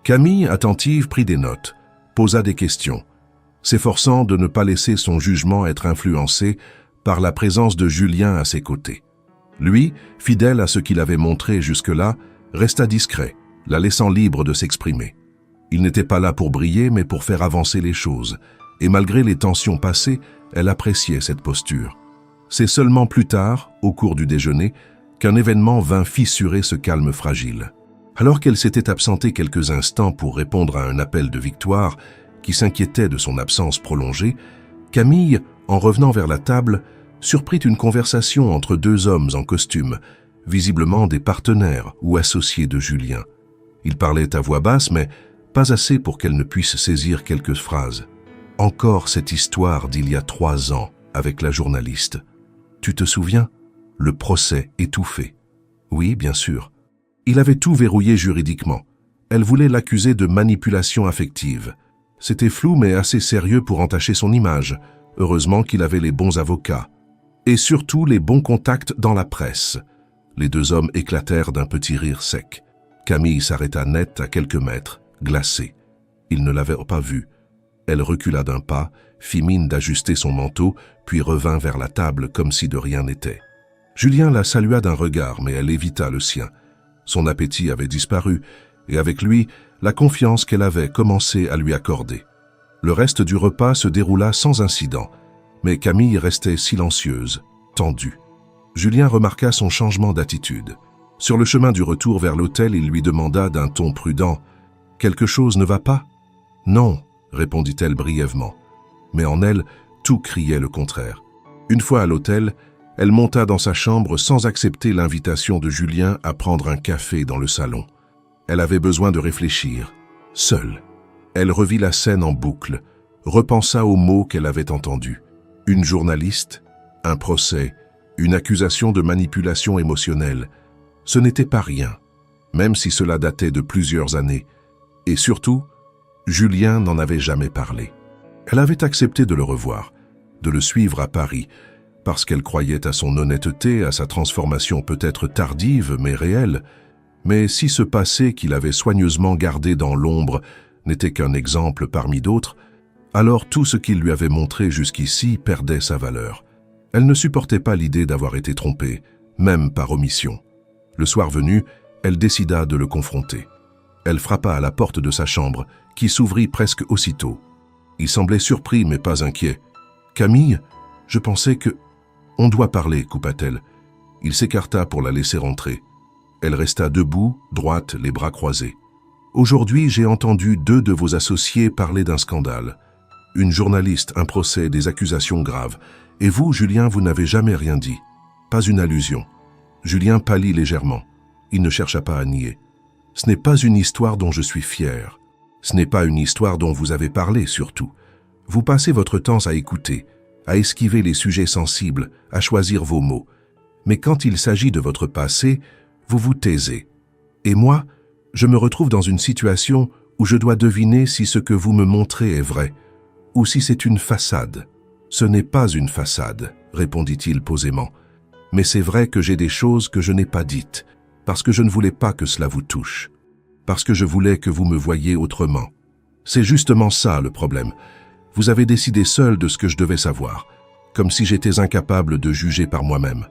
[SPEAKER 1] Camille, attentive, prit des notes, posa des questions, s'efforçant de ne pas laisser son jugement être influencé par la présence de Julien à ses côtés. Lui, fidèle à ce qu'il avait montré jusque-là, resta discret, la laissant libre de s'exprimer. Il n'était pas là pour briller, mais pour faire avancer les choses, et malgré les tensions passées, elle appréciait cette posture. C'est seulement plus tard, au cours du déjeuner, qu'un événement vint fissurer ce calme fragile. Alors qu'elle s'était absentée quelques instants pour répondre à un appel de Victoire, qui s'inquiétait de son absence prolongée, Camille, en revenant vers la table, surprit une conversation entre deux hommes en costume, visiblement des partenaires ou associés de Julien. Ils parlaient à voix basse, mais pas assez pour qu'elle ne puisse saisir quelques phrases. « Encore cette histoire d'il y a 3 ans avec la journaliste. Tu te souviens ? Le procès étouffé. » Oui, bien sûr. Il avait tout verrouillé juridiquement. Elle voulait l'accuser de manipulation affective. C'était flou mais assez sérieux pour entacher son image. Heureusement qu'il avait les bons avocats. Et surtout les bons contacts dans la presse. Les deux hommes éclatèrent d'un petit rire sec. Camille s'arrêta net à quelques mètres, glacée. Il ne l'avait pas vue. Elle recula d'un pas, fit mine d'ajuster son manteau, puis revint vers la table comme si de rien n'était. Julien la salua d'un regard, mais elle évita le sien. Son appétit avait disparu, et avec lui, la confiance qu'elle avait commencé à lui accorder. Le reste du repas se déroula sans incident, mais Camille restait silencieuse, tendue. Julien remarqua son changement d'attitude. Sur le chemin du retour vers l'hôtel, il lui demanda d'un ton prudent « Quelque chose ne va pas ?»« Non », répondit-elle brièvement. Mais en elle, tout criait le contraire. Une fois à l'hôtel, elle monta dans sa chambre sans accepter l'invitation de Julien à prendre un café dans le salon. Elle avait besoin de réfléchir, seule. Elle revit la scène en boucle, repensa aux mots qu'elle avait entendus. Une journaliste, un procès, une accusation de manipulation émotionnelle. Ce n'était pas rien, même si cela datait de plusieurs années. Et surtout, Julien n'en avait jamais parlé. Elle avait accepté de le revoir, de le suivre à Paris, parce qu'elle croyait à son honnêteté, à sa transformation peut-être tardive mais réelle. Mais si ce passé qu'il avait soigneusement gardé dans l'ombre n'était qu'un exemple parmi d'autres, alors tout ce qu'il lui avait montré jusqu'ici perdait sa valeur. Elle ne supportait pas l'idée d'avoir été trompée, même par omission. Le soir venu, elle décida de le confronter. Elle frappa à la porte de sa chambre, qui s'ouvrit presque aussitôt. Il semblait surpris mais pas inquiet. « Camille, je pensais que... »« On doit parler, » coupa-t-elle. Il s'écarta pour la laisser entrer. Elle resta debout, droite, les bras croisés. « Aujourd'hui, j'ai entendu 2 de vos associés parler d'un scandale. Une journaliste, un procès, des accusations graves. Et vous, Julien, vous n'avez jamais rien dit. Pas une allusion. » Julien pâlit légèrement. Il ne chercha pas à nier. « Ce n'est pas une histoire dont je suis fier. Ce n'est pas une histoire dont vous avez parlé, surtout. Vous passez votre temps à écouter, à esquiver les sujets sensibles, à choisir vos mots. Mais quand il s'agit de votre passé, vous vous taisez. Et moi, je me retrouve dans une situation où je dois deviner si ce que vous me montrez est vrai, ou si c'est une façade. »« Ce n'est pas une façade, » répondit-il posément. « Mais c'est vrai que j'ai des choses que je n'ai pas dites, parce que je ne voulais pas que cela vous touche, parce que je voulais que vous me voyiez autrement. C'est justement ça le problème. Vous avez décidé seul de ce que je devais savoir, comme si j'étais incapable de juger par moi-même. »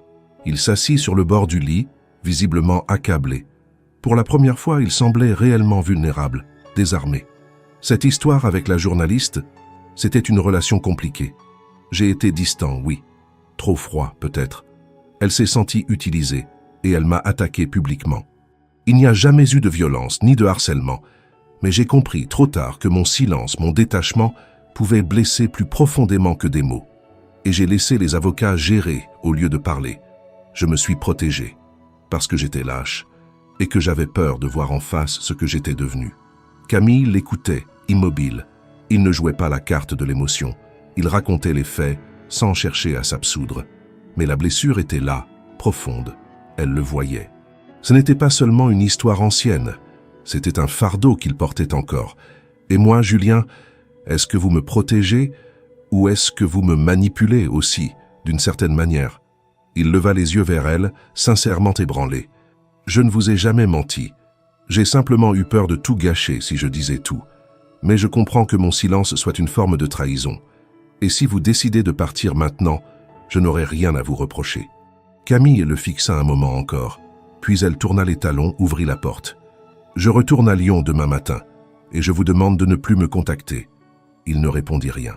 [SPEAKER 1] Il s'assit sur le bord du lit, visiblement accablé. Pour la première fois, il semblait réellement vulnérable, désarmé. Cette histoire avec la journaliste, c'était une relation compliquée. J'ai été distant, oui. Trop froid, peut-être. Elle s'est sentie utilisée, et elle m'a attaqué publiquement. Il n'y a jamais eu de violence, ni de harcèlement, mais j'ai compris trop tard que mon silence, mon détachement, pouvait blesser plus profondément que des mots. Et j'ai laissé les avocats gérer au lieu de parler. Je me suis protégé, parce que j'étais lâche, et que j'avais peur de voir en face ce que j'étais devenu. Camille l'écoutait, immobile. Il ne jouait pas la carte de l'émotion. Il racontait les faits, sans chercher à s'absoudre. Mais la blessure était là, profonde. Elle le voyait. Ce n'était pas seulement une histoire ancienne, c'était un fardeau qu'il portait encore. Et moi, Julien, est-ce que vous me protégez ou est-ce que vous me manipulez aussi, d'une certaine manière ? Il leva les yeux vers elle, sincèrement ébranlé. Je ne vous ai jamais menti. J'ai simplement eu peur de tout gâcher si je disais tout. Mais je comprends que mon silence soit une forme de trahison. Et si vous décidez de partir maintenant, je n'aurai rien à vous reprocher. Camille le fixa un moment encore. Puis elle tourna les talons, ouvrit la porte. « Je retourne à Lyon demain matin, et je vous demande de ne plus me contacter. » Il ne répondit rien.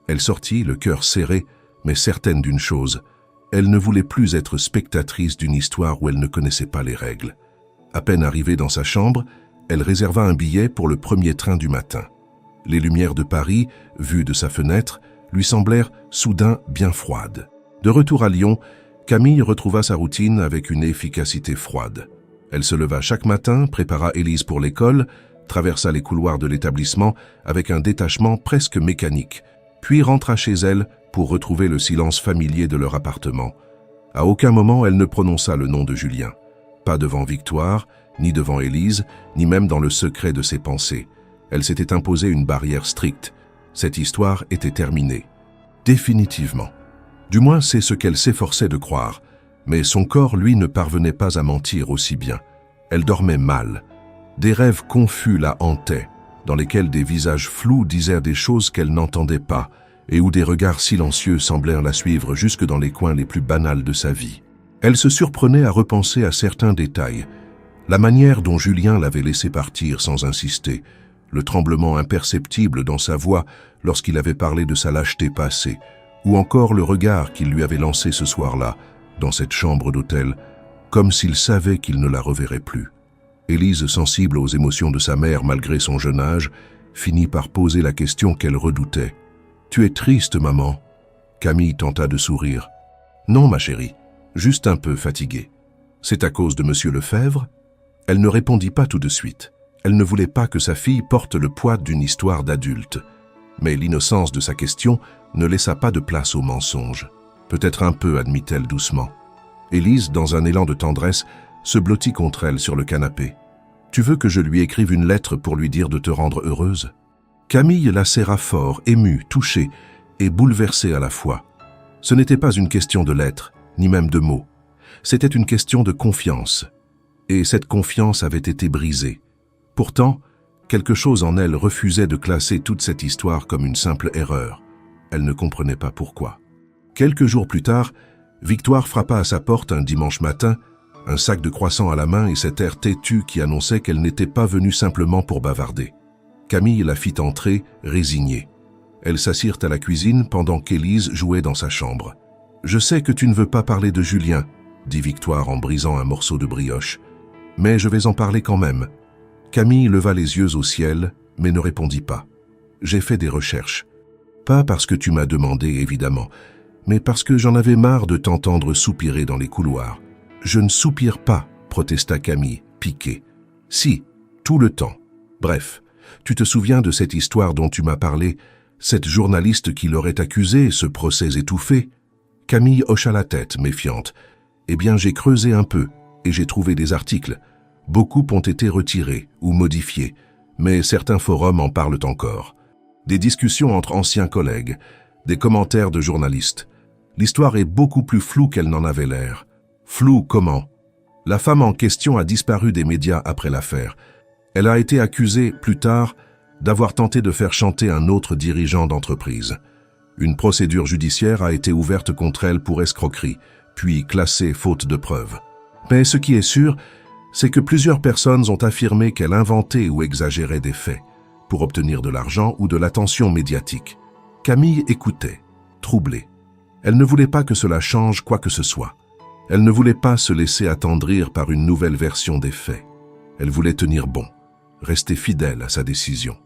[SPEAKER 1] Elle sortit, le cœur serré, mais certaine d'une chose. Elle ne voulait plus être spectatrice d'une histoire où elle ne connaissait pas les règles. À peine arrivée dans sa chambre, elle réserva un billet pour le premier train du matin. Les lumières de Paris, vues de sa fenêtre, lui semblèrent soudain bien froides. De retour à Lyon, Camille retrouva sa routine avec une efficacité froide. Elle se leva chaque matin, prépara Élise pour l'école, traversa les couloirs de l'établissement avec un détachement presque mécanique, puis rentra chez elle pour retrouver le silence familier de leur appartement. À aucun moment elle ne prononça le nom de Julien. Pas devant Victoire, ni devant Élise, ni même dans le secret de ses pensées. Elle s'était imposée une barrière stricte. Cette histoire était terminée. Définitivement. Du moins, c'est ce qu'elle s'efforçait de croire. Mais son corps, lui, ne parvenait pas à mentir aussi bien. Elle dormait mal. Des rêves confus la hantaient, dans lesquels des visages flous disaient des choses qu'elle n'entendait pas, et où des regards silencieux semblèrent la suivre jusque dans les coins les plus banals de sa vie. Elle se surprenait à repenser à certains détails. La manière dont Julien l'avait laissé partir sans insister, le tremblement imperceptible dans sa voix lorsqu'il avait parlé de sa lâcheté passée, ou encore le regard qu'il lui avait lancé ce soir-là, dans cette chambre d'hôtel, comme s'il savait qu'il ne la reverrait plus. Élise, sensible aux émotions de sa mère malgré son jeune âge, finit par poser la question qu'elle redoutait. « Tu es triste, maman ?» Camille tenta de sourire. « Non, ma chérie, juste un peu fatiguée. C'est à cause de Monsieur Lefebvre ?» Elle ne répondit pas tout de suite. Elle ne voulait pas que sa fille porte le poids d'une histoire d'adulte. Mais l'innocence de sa question ne laissa pas de place au mensonge. « Peut-être un peu, admit-elle doucement. » Élise, dans un élan de tendresse, se blottit contre elle sur le canapé. « Tu veux que je lui écrive une lettre pour lui dire de te rendre heureuse ?» Camille la serra fort, émue, touchée et bouleversée à la fois. Ce n'était pas une question de lettres, ni même de mots. C'était une question de confiance. Et cette confiance avait été brisée. Pourtant, quelque chose en elle refusait de classer toute cette histoire comme une simple erreur. Elle ne comprenait pas pourquoi. Quelques jours plus tard, Victoire frappa à sa porte un dimanche matin, un sac de croissants à la main et cet air têtu qui annonçait qu'elle n'était pas venue simplement pour bavarder. Camille la fit entrer, résignée. Elles s'assirent à la cuisine pendant qu'Élise jouait dans sa chambre. « Je sais que tu ne veux pas parler de Julien, » dit Victoire en brisant un morceau de brioche. « Mais je vais en parler quand même. » Camille leva les yeux au ciel, mais ne répondit pas. « J'ai fait des recherches. Pas parce que tu m'as demandé, évidemment, mais parce que j'en avais marre de t'entendre soupirer dans les couloirs. »« Je ne soupire pas, » protesta Camille, piquée. « Si, tout le temps. Bref, tu te souviens de cette histoire dont tu m'as parlé, cette journaliste qui l'aurait accusée, ce procès étouffé ?» Camille hocha la tête, méfiante. « Eh bien, j'ai creusé un peu, et j'ai trouvé des articles. Beaucoup ont été retirés ou modifiés, mais certains forums en parlent encore. Des discussions entre anciens collègues, des commentaires de journalistes. L'histoire est beaucoup plus floue qu'elle n'en avait l'air. Floue comment? La femme en question a disparu des médias après l'affaire. Elle a été accusée, plus tard, d'avoir tenté de faire chanter un autre dirigeant d'entreprise. Une procédure judiciaire a été ouverte contre elle pour escroquerie, puis classée faute de preuves. Mais ce qui est sûr, c'est que plusieurs personnes ont affirmé qu'elle inventait ou exagérait des faits, pour obtenir de l'argent ou de l'attention médiatique. Camille écoutait, troublée. Elle ne voulait pas que cela change quoi que ce soit. Elle ne voulait pas se laisser attendrir par une nouvelle version des faits. Elle voulait tenir bon, rester fidèle à sa décision.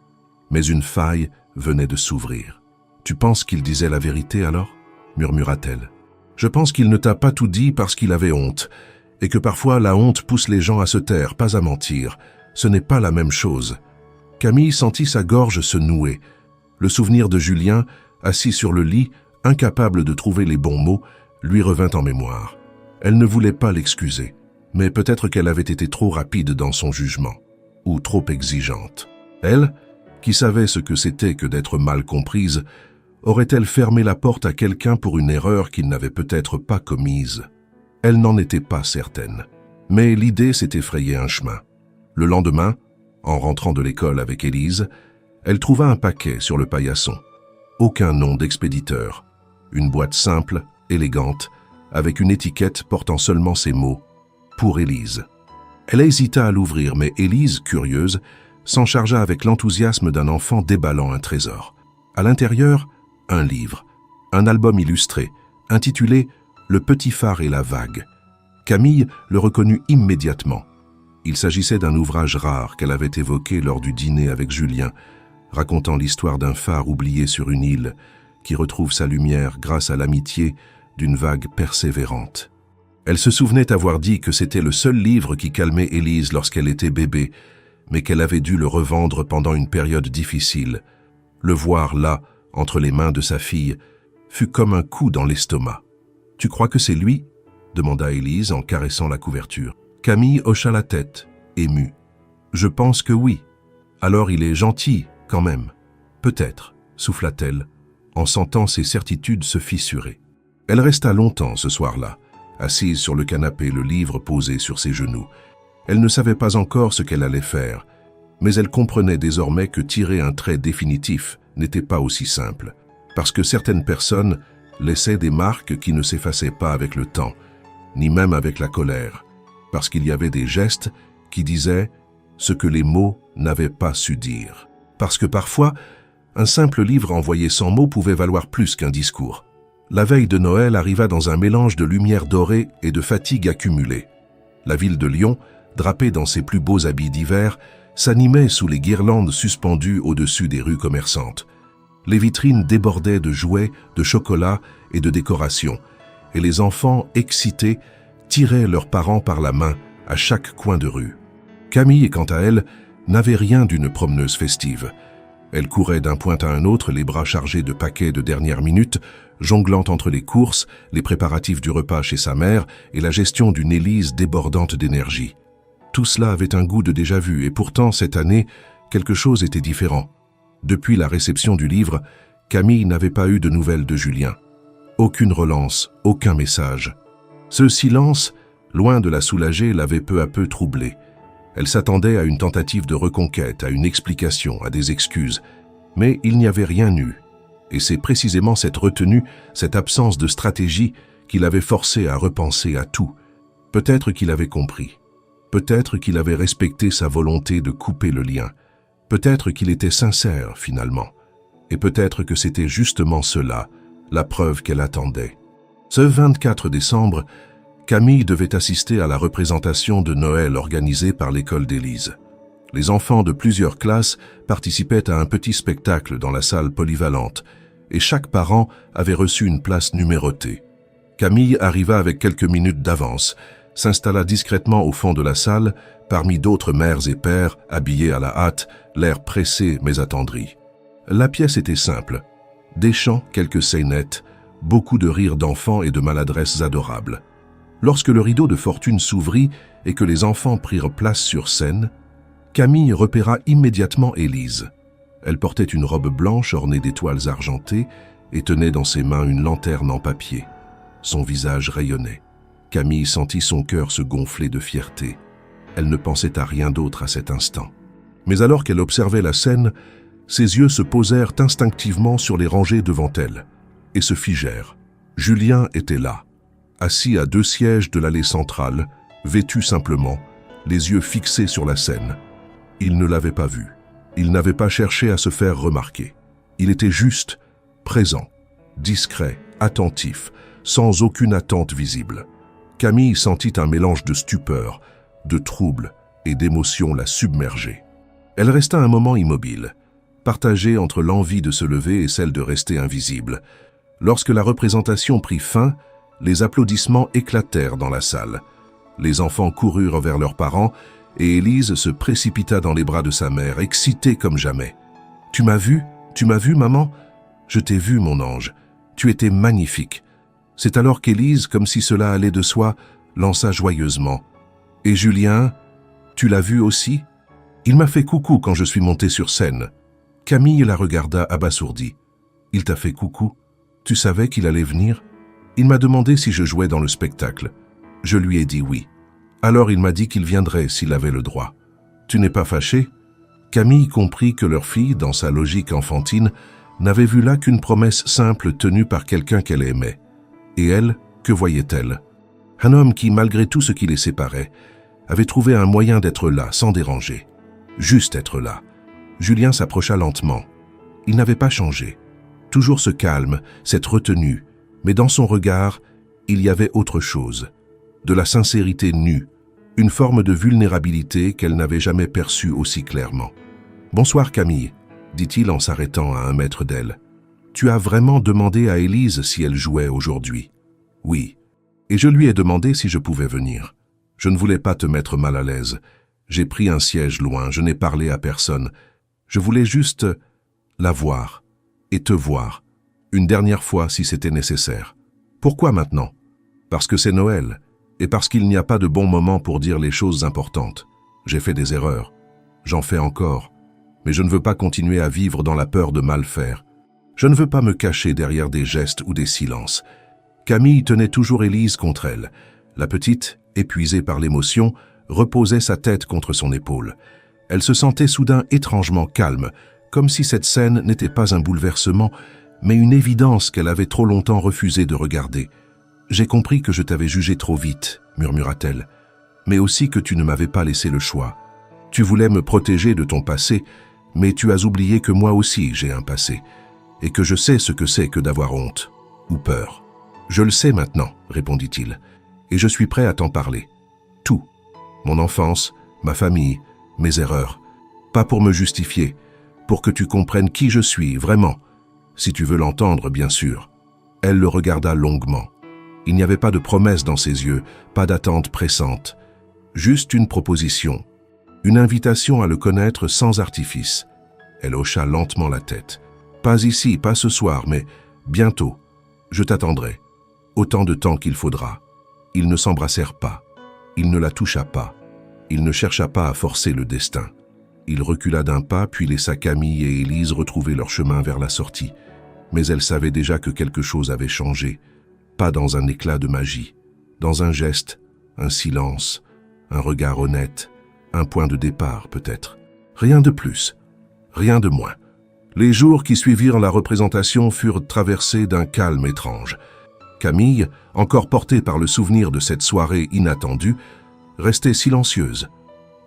[SPEAKER 1] Mais une faille venait de s'ouvrir. « Tu penses qu'il disait la vérité alors ?» murmura-t-elle. « Je pense qu'il ne t'a pas tout dit parce qu'il avait honte, et que parfois la honte pousse les gens à se taire, pas à mentir. Ce n'est pas la même chose. » Camille sentit sa gorge se nouer. Le souvenir de Julien, assis sur le lit, incapable de trouver les bons mots, lui revint en mémoire. Elle ne voulait pas l'excuser, mais peut-être qu'elle avait été trop rapide dans son jugement, ou trop exigeante. Elle, qui savait ce que c'était que d'être mal comprise, aurait-elle fermé la porte à quelqu'un pour une erreur qu'il n'avait peut-être pas commise? Elle n'en était pas certaine, mais l'idée s'était frayé un chemin. Le lendemain, en rentrant de l'école avec Élise, elle trouva un paquet sur le paillasson. Aucun nom d'expéditeur. Une boîte simple, élégante, avec une étiquette portant seulement ces mots « Pour Élise ». Elle hésita à l'ouvrir, mais Élise, curieuse, s'en chargea avec l'enthousiasme d'un enfant déballant un trésor. À l'intérieur, un livre, un album illustré, intitulé « Le petit phare et la vague ». Camille le reconnut immédiatement. Il s'agissait d'un ouvrage rare qu'elle avait évoqué lors du dîner avec Julien, racontant l'histoire d'un phare oublié sur une île qui retrouve sa lumière grâce à l'amitié d'une vague persévérante. Elle se souvenait avoir dit que c'était le seul livre qui calmait Élise lorsqu'elle était bébé, mais qu'elle avait dû le revendre pendant une période difficile. Le voir là, entre les mains de sa fille, fut comme un coup dans l'estomac. « Tu crois que c'est lui ?» demanda Élise en caressant la couverture. Camille hocha la tête, émue. « Je pense que oui. Alors il est gentil, quand même. Peut-être, » souffla-t-elle, en sentant ses certitudes se fissurer. Elle resta longtemps ce soir-là, assise sur le canapé, le livre posé sur ses genoux. Elle ne savait pas encore ce qu'elle allait faire, mais elle comprenait désormais que tirer un trait définitif n'était pas aussi simple, parce que certaines personnes laissaient des marques qui ne s'effaçaient pas avec le temps, ni même avec la colère, parce qu'il y avait des gestes qui disaient ce que les mots n'avaient pas su dire. Parce que parfois, un simple livre envoyé sans mots pouvait valoir plus qu'un discours. La veille de Noël arriva dans un mélange de lumière dorée et de fatigue accumulée. La ville de Lyon, drapée dans ses plus beaux habits d'hiver, s'animait sous les guirlandes suspendues au-dessus des rues commerçantes. Les vitrines débordaient de jouets, de chocolats et de décorations, et les enfants, excités, tiraient leurs parents par la main à chaque coin de rue. Camille, quant à elle, n'avait rien d'une promeneuse festive. Elle courait d'un point à un autre, les bras chargés de paquets de dernière minute, jonglant entre les courses, les préparatifs du repas chez sa mère et la gestion d'une Élise débordante d'énergie. Tout cela avait un goût de déjà-vu, et pourtant, cette année, quelque chose était différent. Depuis la réception du livre, Camille n'avait pas eu de nouvelles de Julien. Aucune relance, aucun message. Ce silence, loin de la soulager, l'avait peu à peu troublée. Elle s'attendait à une tentative de reconquête, à une explication, à des excuses. Mais il n'y avait rien eu. Et c'est précisément cette retenue, cette absence de stratégie qui l'avait forcé à repenser à tout. Peut-être qu'il avait compris. Peut-être qu'il avait respecté sa volonté de couper le lien. Peut-être qu'il était sincère, finalement. Et peut-être que c'était justement cela, la preuve qu'elle attendait. Ce 24 décembre, Camille devait assister à la représentation de Noël organisée par l'école d'Élise. Les enfants de plusieurs classes participaient à un petit spectacle dans la salle polyvalente, et chaque parent avait reçu une place numérotée. Camille arriva avec quelques minutes d'avance, s'installa discrètement au fond de la salle, parmi d'autres mères et pères, habillés à la hâte, l'air pressé mais attendri. La pièce était simple. Des chants, quelques scénettes, beaucoup de rires d'enfants et de maladresses adorables. Lorsque le rideau de fortune s'ouvrit et que les enfants prirent place sur scène, Camille repéra immédiatement Élise. Elle portait une robe blanche ornée d'étoiles argentées et tenait dans ses mains une lanterne en papier. Son visage rayonnait. Camille sentit son cœur se gonfler de fierté. Elle ne pensait à rien d'autre à cet instant. Mais alors qu'elle observait la scène, ses yeux se posèrent instinctivement sur les rangées devant elle et se figèrent. Julien était là, assis à 2 sièges de l'allée centrale, vêtu simplement, les yeux fixés sur la scène. Il ne l'avait pas vu. Il n'avait pas cherché à se faire remarquer. Il était juste, présent, discret, attentif, sans aucune attente visible. Camille sentit un mélange de stupeur, de trouble et d'émotion la submerger. Elle resta un moment immobile, partagée entre l'envie de se lever et celle de rester invisible. Lorsque la représentation prit fin, les applaudissements éclatèrent dans la salle. Les enfants coururent vers leurs parents et Élise se précipita dans les bras de sa mère, excitée comme jamais. « Tu m'as vu ? Tu m'as vu, maman ? Je t'ai vu, mon ange. Tu étais magnifique. » C'est alors qu'Élise, comme si cela allait de soi, lança joyeusement. « Et Julien, tu l'as vu aussi ? Il m'a fait coucou quand je suis montée sur scène. » Camille la regarda abasourdie. « Il t'a fait coucou ? Tu savais qu'il allait venir ? Il m'a demandé si je jouais dans le spectacle. Je lui ai dit oui. Alors il m'a dit qu'il viendrait s'il avait le droit. Tu n'es pas fâchée ? » Camille comprit que leur fille, dans sa logique enfantine, n'avait vu là qu'une promesse simple tenue par quelqu'un qu'elle aimait. Et elle, que voyait-elle ? Un homme qui, malgré tout ce qui les séparait, avait trouvé un moyen d'être là, sans déranger. Juste être là. Julien s'approcha lentement. Il n'avait pas changé. Toujours ce calme, cette retenue, mais dans son regard, il y avait autre chose. De la sincérité nue, une forme de vulnérabilité qu'elle n'avait jamais perçue aussi clairement. « Bonsoir Camille », dit-il en s'arrêtant à 1 mètre d'elle. « Tu as vraiment demandé à Élise si elle jouait aujourd'hui ?»« Oui. Et je lui ai demandé si je pouvais venir. Je ne voulais pas te mettre mal à l'aise. J'ai pris un siège loin, je n'ai parlé à personne. Je voulais juste la voir et te voir, une dernière fois si c'était nécessaire. Pourquoi maintenant ? Parce que c'est Noël, et parce qu'il n'y a pas de bon moment pour dire les choses importantes. J'ai fait des erreurs. J'en fais encore. Mais je ne veux pas continuer à vivre dans la peur de mal faire. Je ne veux pas me cacher derrière des gestes ou des silences. » Camille tenait toujours Élise contre elle. La petite, épuisée par l'émotion, reposait sa tête contre son épaule. Elle se sentait soudain étrangement calme, comme si cette scène n'était pas un bouleversement, mais une évidence qu'elle avait trop longtemps refusé de regarder. « J'ai compris que je t'avais jugé trop vite, » murmura-t-elle, « mais aussi que tu ne m'avais pas laissé le choix. Tu voulais me protéger de ton passé, mais tu as oublié que moi aussi j'ai un passé, et que je sais ce que c'est que d'avoir honte ou peur. » Je le sais maintenant, répondit-il, et je suis prêt à t'en parler. Tout. Mon enfance, ma famille, mes erreurs. Pas pour me justifier, pour que tu comprennes qui je suis, vraiment. Si tu veux l'entendre, bien sûr. Elle le regarda longuement. Il n'y avait pas de promesse dans ses yeux, pas d'attente pressante. Juste une proposition, une invitation à le connaître sans artifice. Elle hocha lentement la tête. Pas ici, pas ce soir, mais bientôt. Je t'attendrai. Autant de temps qu'il faudra. Ils ne s'embrassèrent pas. Il ne la toucha pas. Il ne chercha pas à forcer le destin. Il recula d'un pas, puis laissa Camille et Élise retrouver leur chemin vers la sortie. Mais elle savait déjà que quelque chose avait changé. Pas dans un éclat de magie. Dans un geste, un silence, un regard honnête, un point de départ peut-être. Rien de plus, rien de moins. Les jours qui suivirent la représentation furent traversés d'un calme étrange. Camille, encore portée par le souvenir de cette soirée inattendue, restait silencieuse,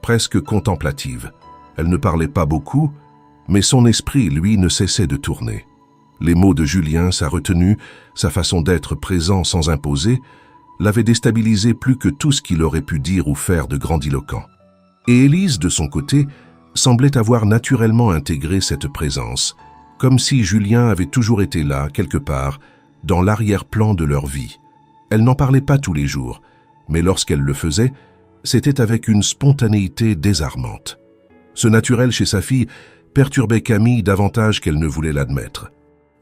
[SPEAKER 1] presque contemplative. Elle ne parlait pas beaucoup, mais son esprit, lui, ne cessait de tourner. Les mots de Julien, sa retenue, sa façon d'être présent sans imposer, l'avaient déstabilisé plus que tout ce qu'il aurait pu dire ou faire de grandiloquent. Et Élise, de son côté, semblait avoir naturellement intégré cette présence, comme si Julien avait toujours été là, quelque part, dans l'arrière-plan de leur vie. Elle n'en parlait pas tous les jours, mais lorsqu'elle le faisait, c'était avec une spontanéité désarmante. Ce naturel chez sa fille perturbait Camille davantage qu'elle ne voulait l'admettre.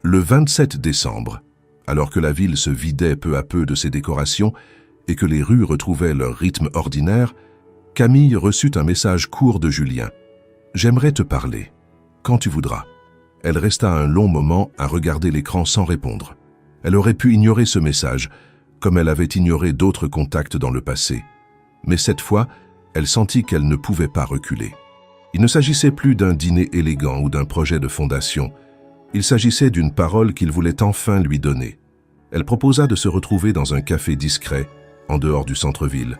[SPEAKER 1] Le 27 décembre, alors que la ville se vidait peu à peu de ses décorations et que les rues retrouvaient leur rythme ordinaire, Camille reçut un message court de Julien. « J'aimerais te parler. Quand tu voudras. » Elle resta un long moment à regarder l'écran sans répondre. Elle aurait pu ignorer ce message, comme elle avait ignoré d'autres contacts dans le passé. Mais cette fois, elle sentit qu'elle ne pouvait pas reculer. Il ne s'agissait plus d'un dîner élégant ou d'un projet de fondation. Il s'agissait d'une parole qu'il voulait enfin lui donner. Elle proposa de se retrouver dans un café discret, en dehors du centre-ville.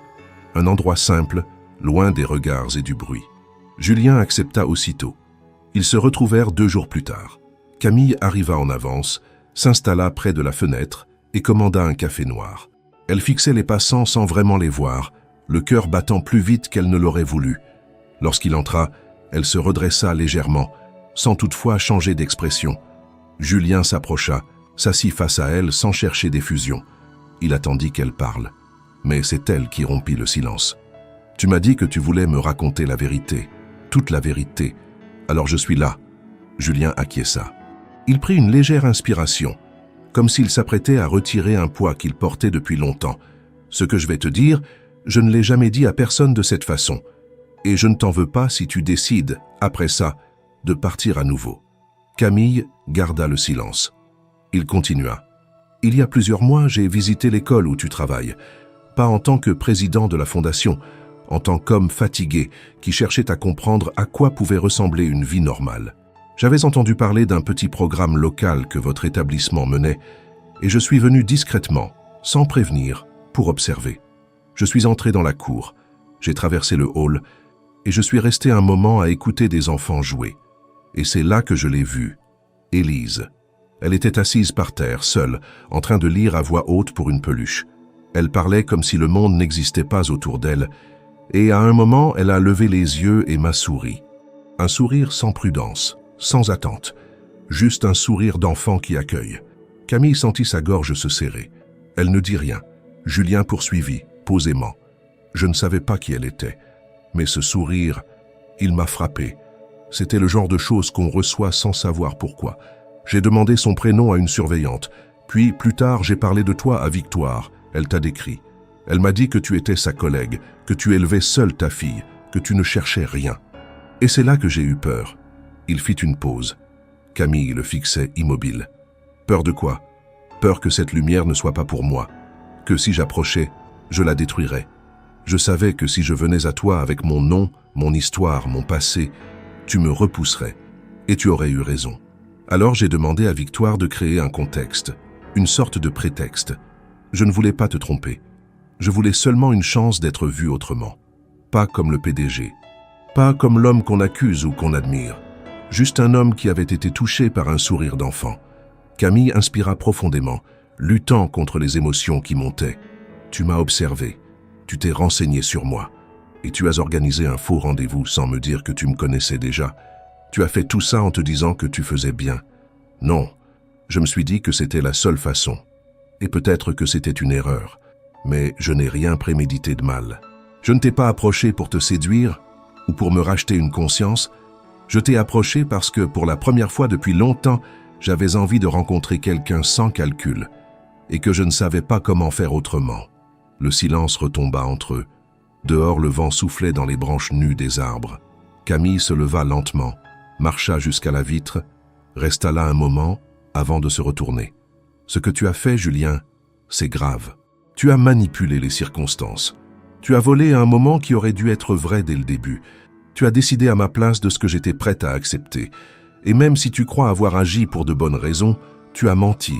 [SPEAKER 1] Un endroit simple, loin des regards et du bruit. Julien accepta aussitôt. Ils se retrouvèrent 2 jours plus tard. Camille arriva en avance, s'installa près de la fenêtre et commanda un café noir. Elle fixait les passants sans vraiment les voir, le cœur battant plus vite qu'elle ne l'aurait voulu. Lorsqu'il entra, elle se redressa légèrement, sans toutefois changer d'expression. Julien s'approcha, s'assit face à elle sans chercher d'effusion. Il attendit qu'elle parle. Mais c'est elle qui rompit le silence. « Tu m'as dit que tu voulais me raconter la vérité, toute la vérité. Alors je suis là. » Julien acquiesça. Il prit une légère inspiration, comme s'il s'apprêtait à retirer un poids qu'il portait depuis longtemps. « Ce que je vais te dire, je ne l'ai jamais dit à personne de cette façon. Et je ne t'en veux pas si tu décides, après ça, de partir à nouveau. » Camille garda le silence. Il continua. « Il y a plusieurs mois, j'ai visité l'école où tu travailles. Pas en tant que président de la fondation, en tant qu'homme fatigué qui cherchait à comprendre à quoi pouvait ressembler une vie normale. J'avais entendu parler d'un petit programme local que votre établissement menait et je suis venu discrètement, sans prévenir, pour observer. Je suis entré dans la cour, j'ai traversé le hall et je suis resté un moment à écouter des enfants jouer. Et c'est là que je l'ai vue, Élise. Elle était assise par terre, seule, en train de lire à voix haute pour une peluche. Elle parlait comme si le monde n'existait pas autour d'elle, et à un moment, elle a levé les yeux et m'a souri. Un sourire sans prudence, sans attente, juste un sourire d'enfant qui accueille. Camille sentit sa gorge se serrer. Elle ne dit rien. Julien poursuivit, posément. Je ne savais pas qui elle était, mais ce sourire, il m'a frappé. C'était le genre de choses qu'on reçoit sans savoir pourquoi. J'ai demandé son prénom à une surveillante, puis plus tard j'ai parlé de toi à Victoire. Elle t'a décrit. Elle m'a dit que tu étais sa collègue, que tu élevais seule ta fille, que tu ne cherchais rien. Et c'est là que j'ai eu peur. Il fit une pause. Camille le fixait immobile. Peur de quoi? Peur que cette lumière ne soit pas pour moi, que si j'approchais, je la détruirais. Je savais que si je venais à toi avec mon nom, mon histoire, mon passé, tu me repousserais, et tu aurais eu raison. Alors j'ai demandé à Victoire de créer un contexte, une sorte de prétexte. Je ne voulais pas te tromper. Je voulais seulement une chance d'être vu autrement. Pas comme le PDG. Pas comme l'homme qu'on accuse ou qu'on admire. Juste un homme qui avait été touché par un sourire d'enfant. Camille inspira profondément, luttant contre les émotions qui montaient. Tu m'as observé, tu t'es renseigné sur moi, et tu as organisé un faux rendez-vous sans me dire que tu me connaissais déjà. Tu as fait tout ça en te disant que tu faisais bien. Non, je me suis dit que c'était la seule façon. Et peut-être que c'était une erreur, mais je n'ai rien prémédité de mal. Je ne t'ai pas approché pour te séduire ou pour me racheter une conscience. Je t'ai approché parce que, pour la première fois depuis longtemps, j'avais envie de rencontrer quelqu'un sans calcul et que je ne savais pas comment faire autrement. Le silence retomba entre eux. Dehors, le vent soufflait dans les branches nues des arbres. Camille se leva lentement, marcha jusqu'à la vitre, resta là un moment avant de se retourner. « Ce que tu as fait, Julien, c'est grave. Tu as manipulé les circonstances. Tu as volé à un moment qui aurait dû être vrai dès le début. Tu as décidé à ma place de ce que j'étais prête à accepter. Et même si tu crois avoir agi pour de bonnes raisons, tu as menti.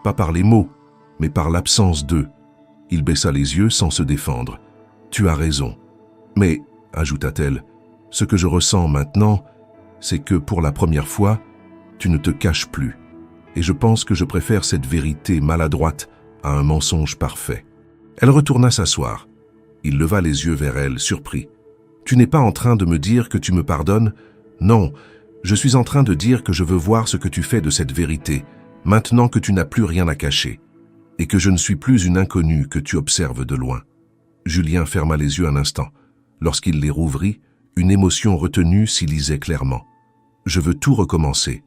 [SPEAKER 1] Pas par les mots, mais par l'absence d'eux. » Il baissa les yeux sans se défendre. « Tu as raison. Mais, ajouta-t-elle, ce que je ressens maintenant, c'est que pour la première fois, tu ne te caches plus. Et je pense que je préfère cette vérité maladroite à un mensonge parfait. » Elle retourna s'asseoir. Il leva les yeux vers elle, surpris. « Tu n'es pas en train de me dire que tu me pardonnes? Non, je suis en train de dire que je veux voir ce que tu fais de cette vérité, maintenant que tu n'as plus rien à cacher, et que je ne suis plus une inconnue que tu observes de loin. » Julien ferma les yeux un instant. Lorsqu'il les rouvrit, une émotion retenue s'y lisait clairement. « Je veux tout recommencer,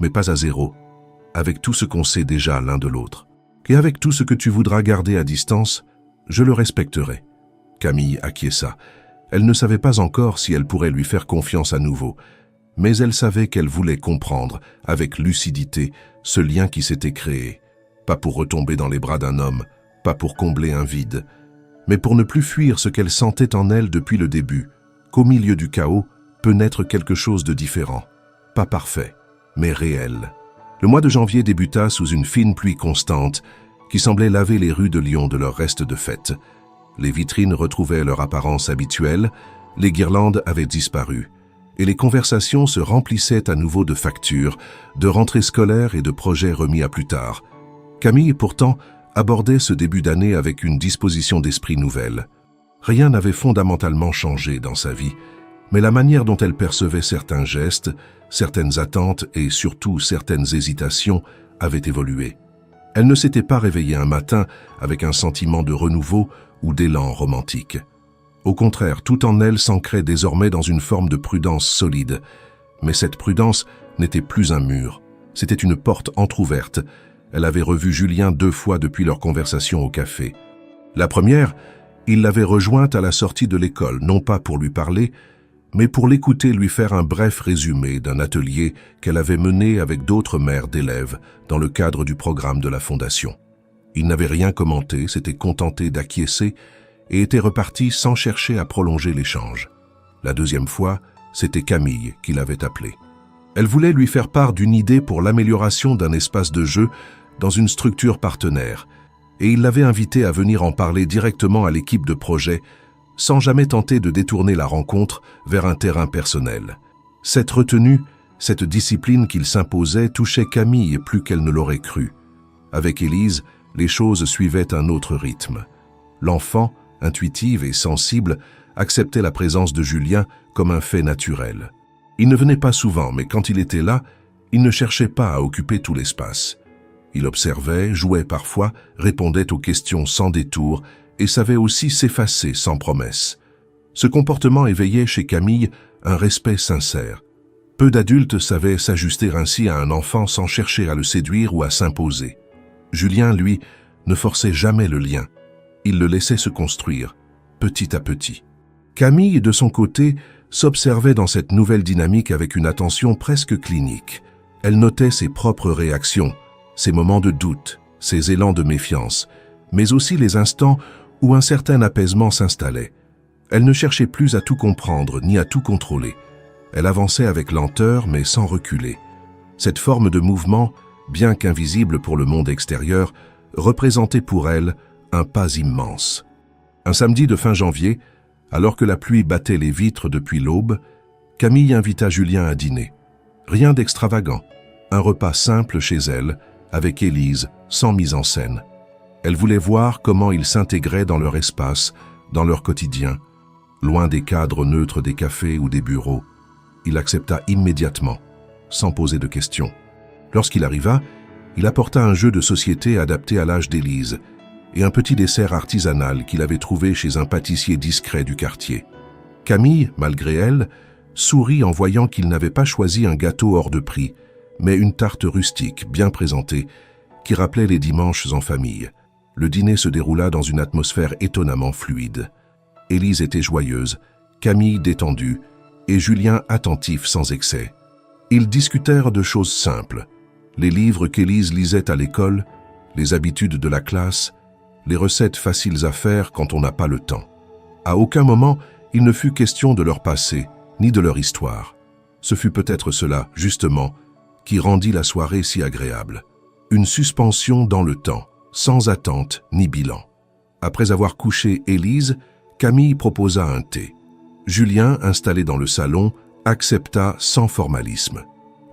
[SPEAKER 1] mais pas à zéro, avec tout ce qu'on sait déjà l'un de l'autre. Et avec tout ce que tu voudras garder à distance, je le respecterai. » Camille acquiesça. Elle ne savait pas encore si elle pourrait lui faire confiance à nouveau, mais elle savait qu'elle voulait comprendre, avec lucidité, ce lien qui s'était créé. Pas pour retomber dans les bras d'un homme, pas pour combler un vide, mais pour ne plus fuir ce qu'elle sentait en elle depuis le début, qu'au milieu du chaos peut naître quelque chose de différent, pas parfait, mais réel. Le mois de janvier débuta sous une fine pluie constante qui semblait laver les rues de Lyon de leur reste de fête. Les vitrines retrouvaient leur apparence habituelle, les guirlandes avaient disparu, et les conversations se remplissaient à nouveau de factures, de rentrées scolaires et de projets remis à plus tard. Camille, pourtant, abordait ce début d'année avec une disposition d'esprit nouvelle. Rien n'avait fondamentalement changé dans sa vie, mais la manière dont elle percevait certains gestes, certaines attentes et surtout certaines hésitations avait évolué. Elle ne s'était pas réveillée un matin avec un sentiment de renouveau ou d'élan romantique. Au contraire, tout en elle s'ancrait désormais dans une forme de prudence solide. Mais cette prudence n'était plus un mur, c'était une porte entr'ouverte. Elle avait revu Julien 2 fois depuis leur conversation au café. La première, il l'avait rejointe à la sortie de l'école, non pas pour lui parler, mais pour l'écouter lui faire un bref résumé d'un atelier qu'elle avait mené avec d'autres mères d'élèves dans le cadre du programme de la Fondation. Il n'avait rien commenté, s'était contenté d'acquiescer et était reparti sans chercher à prolonger l'échange. La deuxième fois, c'était Camille qui l'avait appelé. Elle voulait lui faire part d'une idée pour l'amélioration d'un espace de jeu dans une structure partenaire, et il l'avait invité à venir en parler directement à l'équipe de projet, sans jamais tenter de détourner la rencontre vers un terrain personnel. Cette retenue, cette discipline qu'il s'imposait touchait Camille plus qu'elle ne l'aurait cru. Avec Élise, les choses suivaient un autre rythme. L'enfant, intuitive et sensible, acceptait la présence de Julien comme un fait naturel. Il ne venait pas souvent, mais quand il était là, il ne cherchait pas à occuper tout l'espace. Il observait, jouait parfois, répondait aux questions sans détour et savait aussi s'effacer sans promesse. Ce comportement éveillait chez Camille un respect sincère. Peu d'adultes savaient s'ajuster ainsi à un enfant sans chercher à le séduire ou à s'imposer. Julien, lui, ne forçait jamais le lien. Il le laissait se construire, petit à petit. Camille, de son côté, s'observait dans cette nouvelle dynamique avec une attention presque clinique. Elle notait ses propres réactions, ses moments de doute, ses élans de méfiance, mais aussi les instants où un certain apaisement s'installait. Elle ne cherchait plus à tout comprendre ni à tout contrôler. Elle avançait avec lenteur mais sans reculer. Cette forme de mouvement, bien qu'invisible pour le monde extérieur, représentait pour elle un pas immense. Un samedi de fin janvier, alors que la pluie battait les vitres depuis l'aube, Camille invita Julien à dîner. Rien d'extravagant, un repas simple chez elle, avec Élise, sans mise en scène. Elle voulait voir comment il s'intégrait dans leur espace, dans leur quotidien, loin des cadres neutres des cafés ou des bureaux. Il accepta immédiatement, sans poser de questions. Lorsqu'il arriva, il apporta un jeu de société adapté à l'âge d'Élise et un petit dessert artisanal qu'il avait trouvé chez un pâtissier discret du quartier. Camille, malgré elle, sourit en voyant qu'il n'avait pas choisi un gâteau hors de prix, mais une tarte rustique, bien présentée, qui rappelait les dimanches en famille. Le dîner se déroula dans une atmosphère étonnamment fluide. Élise était joyeuse, Camille détendue, et Julien attentif sans excès. Ils discutèrent de choses simples, les livres qu'Élise lisait à l'école, les habitudes de la classe, les recettes faciles à faire quand on n'a pas le temps. À aucun moment, il ne fut question de leur passé, ni de leur histoire. Ce fut peut-être cela, justement, qui rendit la soirée si agréable. Une suspension dans le temps, sans attente ni bilan. Après avoir couché Élise, Camille proposa un thé. Julien, installé dans le salon, accepta sans formalisme.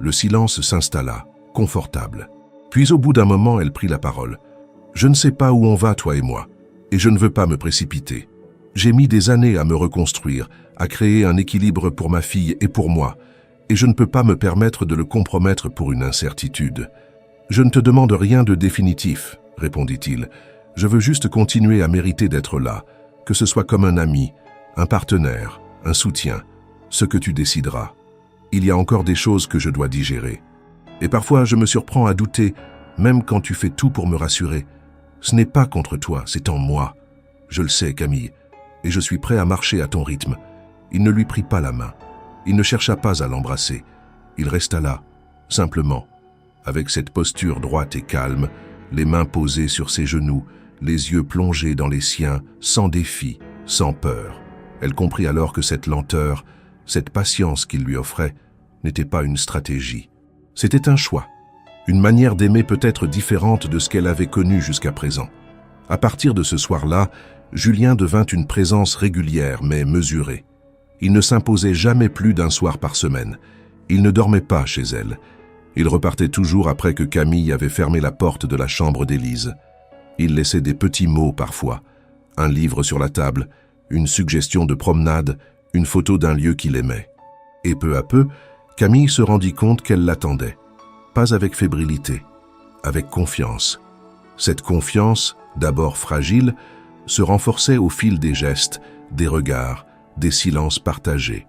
[SPEAKER 1] Le silence s'installa, confortable. Puis au bout d'un moment, elle prit la parole. « Je ne sais pas où on va, toi et moi, et je ne veux pas me précipiter. J'ai mis des années à me reconstruire, à créer un équilibre pour ma fille et pour moi, et je ne peux pas me permettre de le compromettre pour une incertitude. Je ne te demande rien de définitif, répondit-il. Je veux juste continuer à mériter d'être là, que ce soit comme un ami, un partenaire, un soutien, ce que tu décideras. Il y a encore des choses que je dois digérer. Et parfois, je me surprends à douter, même quand tu fais tout pour me rassurer. Ce n'est pas contre toi, c'est en moi. Je le sais, Camille, et je suis prêt à marcher à ton rythme. » Il ne lui prit pas la main. Il ne chercha pas à l'embrasser. Il resta là, simplement, avec cette posture droite et calme, les mains posées sur ses genoux, les yeux plongés dans les siens, sans défi, sans peur. Elle comprit alors que cette lenteur, cette patience qu'il lui offrait, n'était pas une stratégie. C'était un choix, une manière d'aimer peut-être différente de ce qu'elle avait connu jusqu'à présent. À partir de ce soir-là, Julien devint une présence régulière mais mesurée. Il ne s'imposait jamais plus d'un soir par semaine. Il ne dormait pas chez elle. Il repartait toujours après que Camille avait fermé la porte de la chambre d'Élise. Il laissait des petits mots parfois, un livre sur la table, une suggestion de promenade, une photo d'un lieu qu'il aimait. Et peu à peu, Camille se rendit compte qu'elle l'attendait. Pas avec fébrilité, avec confiance. Cette confiance, d'abord fragile, se renforçait au fil des gestes, des regards, des silences partagés.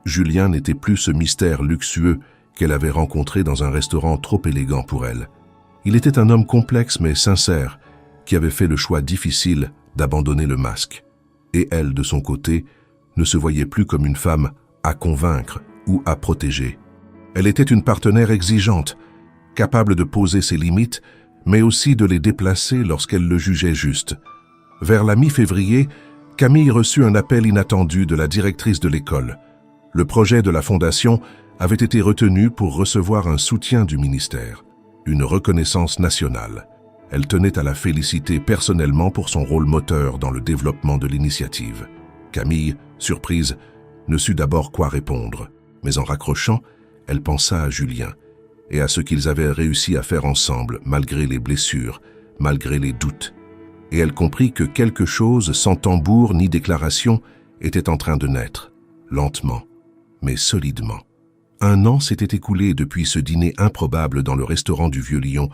[SPEAKER 1] Julien n'était plus ce mystère luxueux qu'elle avait rencontré dans un restaurant trop élégant pour elle. Il était un homme complexe mais sincère, qui avait fait le choix difficile d'abandonner le masque. Et elle, de son côté, ne se voyait plus comme une femme à convaincre ou à protéger. Elle était une partenaire exigeante, capable de poser ses limites, mais aussi de les déplacer lorsqu'elle le jugeait juste. Vers la mi-février, Camille reçut un appel inattendu de la directrice de l'école. Le projet de la fondation avait été retenu pour recevoir un soutien du ministère, une reconnaissance nationale. Elle tenait à la féliciter personnellement pour son rôle moteur dans le développement de l'initiative. Camille, surprise, ne sut d'abord quoi répondre, mais en raccrochant, elle pensa à Julien et à ce qu'ils avaient réussi à faire ensemble malgré les blessures, malgré les doutes. Et elle comprit que quelque chose sans tambour ni déclaration était en train de naître, lentement, mais solidement. 1 an s'était écoulé depuis ce dîner improbable dans le restaurant du Vieux-Lyon,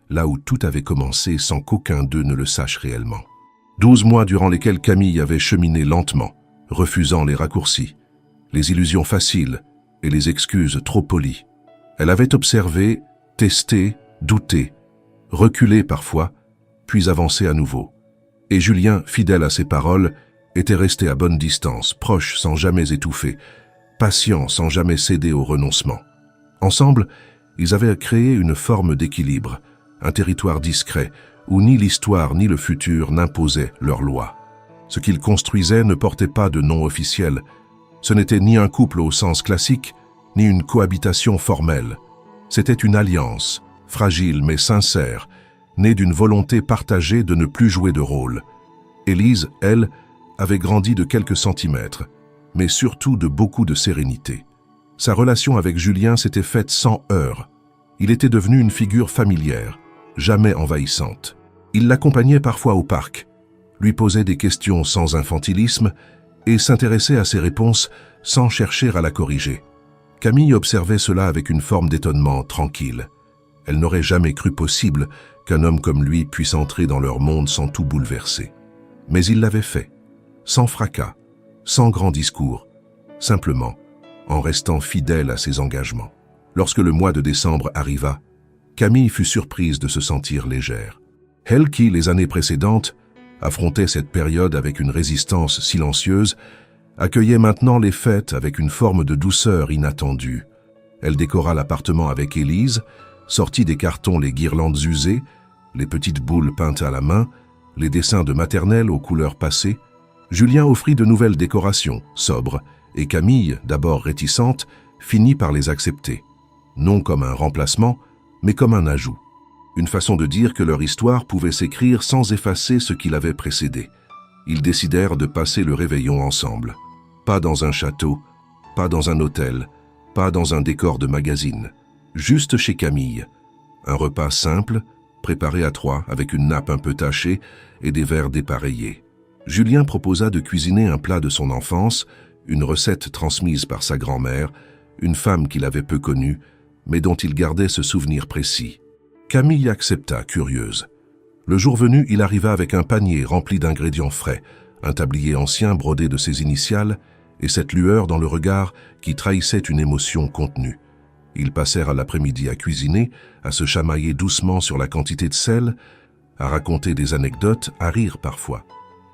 [SPEAKER 1] là où tout avait commencé sans qu'aucun d'eux ne le sache réellement. 12 mois durant lesquels Camille avait cheminé lentement, refusant les raccourcis, les illusions faciles et les excuses trop polies. Elle avait observé, testé, douté, reculé parfois, puis avancé à nouveau. Et Julien, fidèle à ses paroles, était resté à bonne distance, proche sans jamais étouffer, patient sans jamais céder au renoncement. Ensemble, ils avaient créé une forme d'équilibre, un territoire discret, où ni l'histoire ni le futur n'imposaient leurs lois. Ce qu'ils construisaient ne portait pas de nom officiel. Ce n'était ni un couple au sens classique, ni une cohabitation formelle. C'était une alliance, fragile mais sincère, née d'une volonté partagée de ne plus jouer de rôle. Élise, elle, avait grandi de quelques centimètres, mais surtout de beaucoup de sérénité. Sa relation avec Julien s'était faite sans heurts. Il était devenu une figure familière, jamais envahissante. Il l'accompagnait parfois au parc, lui posait des questions sans infantilisme et s'intéressait à ses réponses sans chercher à la corriger. Camille observait cela avec une forme d'étonnement tranquille. Elle n'aurait jamais cru possible qu'un homme comme lui puisse entrer dans leur monde sans tout bouleverser. Mais il l'avait fait, sans fracas, sans grand discours, simplement en restant fidèle à ses engagements. Lorsque le mois de décembre arriva, Camille fut surprise de se sentir légère. Elle qui, les années précédentes, affrontait cette période avec une résistance silencieuse, accueillait maintenant les fêtes avec une forme de douceur inattendue. Elle décora l'appartement avec Élise, sortit des cartons les guirlandes usées, les petites boules peintes à la main, les dessins de maternelle aux couleurs passées. Julien offrit de nouvelles décorations, sobres, et Camille, d'abord réticente, finit par les accepter. Non comme un remplacement, mais comme un ajout. Une façon de dire que leur histoire pouvait s'écrire sans effacer ce qui l'avait précédé. Ils décidèrent de passer le réveillon ensemble. Pas dans un château, pas dans un hôtel, pas dans un décor de magazine. Juste chez Camille. Un repas simple, préparé à 3 avec une nappe un peu tachée et des verres dépareillés. Julien proposa de cuisiner un plat de son enfance, une recette transmise par sa grand-mère, une femme qu'il avait peu connue, mais dont il gardait ce souvenir précis. Camille accepta, curieuse. Le jour venu, il arriva avec un panier rempli d'ingrédients frais, un tablier ancien brodé de ses initiales et cette lueur dans le regard qui trahissait une émotion contenue. Ils passèrent l'après-midi à cuisiner, à se chamailler doucement sur la quantité de sel, à raconter des anecdotes, à rire parfois.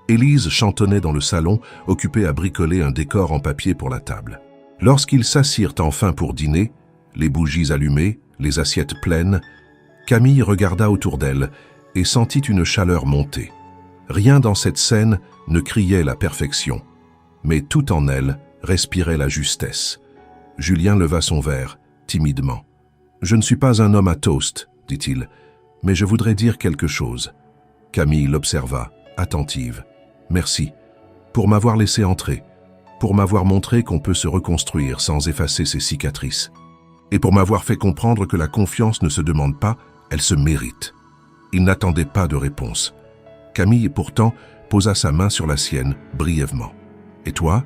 [SPEAKER 1] Élise chantonnait dans le salon, occupée à bricoler un décor en papier pour la table. Lorsqu'ils s'assirent enfin pour dîner, les bougies allumées, les assiettes pleines, Camille regarda autour d'elle et sentit une chaleur monter. Rien dans cette scène ne criait la perfection, mais tout en elle respirait la justesse. Julien leva son verre, timidement. « Je ne suis pas un homme à toast, dit-il, mais je voudrais dire quelque chose. » Camille l'observa, attentive. « Merci, pour m'avoir laissé entrer, pour m'avoir montré qu'on peut se reconstruire sans effacer ses cicatrices, et pour m'avoir fait comprendre que la confiance ne se demande pas, elle se mérite. » Il n'attendait pas de réponse. Camille, pourtant, posa sa main sur la sienne, brièvement. « Et toi,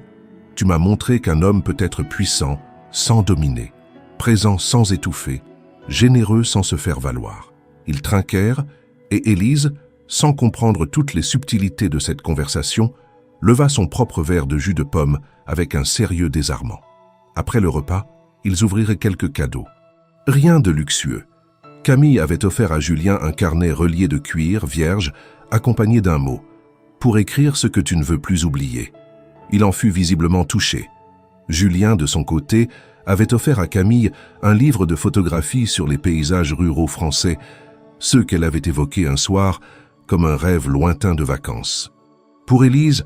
[SPEAKER 1] tu m'as montré qu'un homme peut être puissant sans dominer, présent sans étouffer, généreux sans se faire valoir. » Ils trinquèrent, et Élise, sans comprendre toutes les subtilités de cette conversation, leva son propre verre de jus de pomme avec un sérieux désarmant. Après le repas, ils ouvrirent quelques cadeaux. Rien de luxueux. Camille avait offert à Julien un carnet relié de cuir, vierge, accompagné d'un mot, pour écrire ce que tu ne veux plus oublier. Il en fut visiblement touché. Julien, de son côté, avait offert à Camille un livre de photographies sur les paysages ruraux français, ceux qu'elle avait évoqués un soir comme un rêve lointain de vacances. Pour Élise,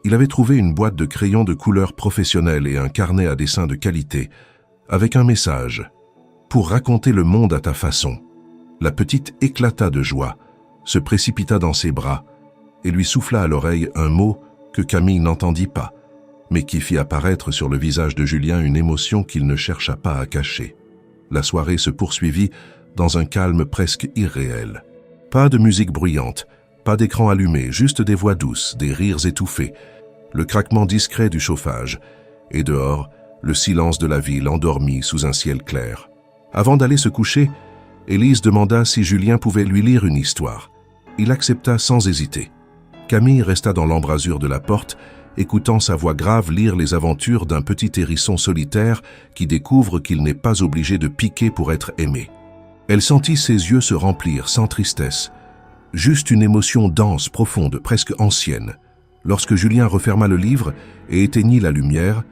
[SPEAKER 1] il avait trouvé une boîte de crayons de couleur professionnelle et un carnet à dessin de qualité, avec un message. « Pour raconter le monde à ta façon ». La petite éclata de joie, se précipita dans ses bras et lui souffla à l'oreille un mot que Camille n'entendit pas, mais qui fit apparaître sur le visage de Julien une émotion qu'il ne chercha pas à cacher. La soirée se poursuivit dans un calme presque irréel. Pas de musique bruyante, pas d'écran allumé, juste des voix douces, des rires étouffés, le craquement discret du chauffage, et dehors, le silence de la ville endormie sous un ciel clair. Avant d'aller se coucher, Élise demanda si Julien pouvait lui lire une histoire. Il accepta sans hésiter. Camille resta dans l'embrasure de la porte, écoutant sa voix grave lire les aventures d'un petit hérisson solitaire qui découvre qu'il n'est pas obligé de piquer pour être aimé. Elle sentit ses yeux se remplir sans tristesse, juste une émotion dense, profonde, presque ancienne. Lorsque Julien referma le livre et éteignit la lumière,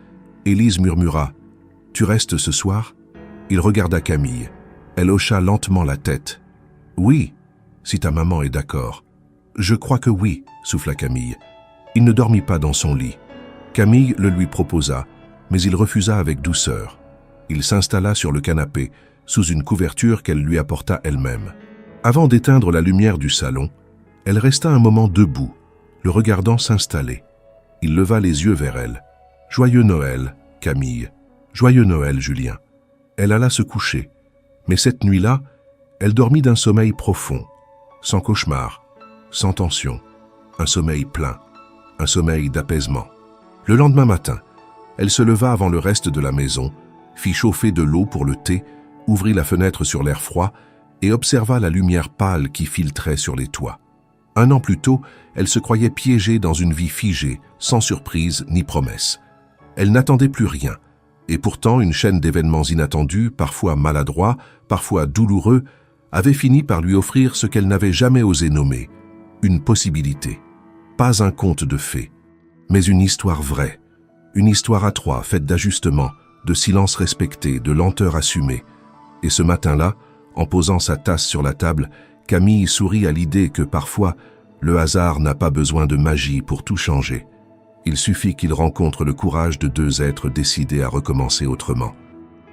[SPEAKER 1] Élise murmura « Tu restes ce soir ?» Il regarda Camille. Elle hocha lentement la tête. « Oui, si ta maman est d'accord. »« Je crois que oui, » souffla Camille. Il ne dormit pas dans son lit. Camille le lui proposa, mais il refusa avec douceur. Il s'installa sur le canapé, sous une couverture qu'elle lui apporta elle-même. Avant d'éteindre la lumière du salon, elle resta un moment debout, le regardant s'installer. Il leva les yeux vers elle. « Joyeux Noël, Camille. Joyeux Noël, Julien. » Elle alla se coucher. Mais cette nuit-là, Elle dormit d'un sommeil profond, sans cauchemar, sans tension, un sommeil plein, un sommeil d'apaisement. Le lendemain matin, elle se leva avant le reste de la maison, fit chauffer de l'eau pour le thé, ouvrit la fenêtre sur l'air froid et observa la lumière pâle qui filtrait sur les toits. 1 an plus tôt, elle se croyait piégée dans une vie figée, sans surprise ni promesse. Elle n'attendait plus rien, et pourtant une chaîne d'événements inattendus, parfois maladroits, parfois douloureux, avait fini par lui offrir ce qu'elle n'avait jamais osé nommer, une possibilité. Pas un conte de fées, mais une histoire vraie, une histoire à 3 faite d'ajustements, de silence respecté, de lenteur assumée. Et ce matin-là, en posant sa tasse sur la table, Camille sourit à l'idée que parfois, le hasard n'a pas besoin de magie pour tout changer. Il suffit qu'il rencontre le courage de 2 êtres décidés à recommencer autrement.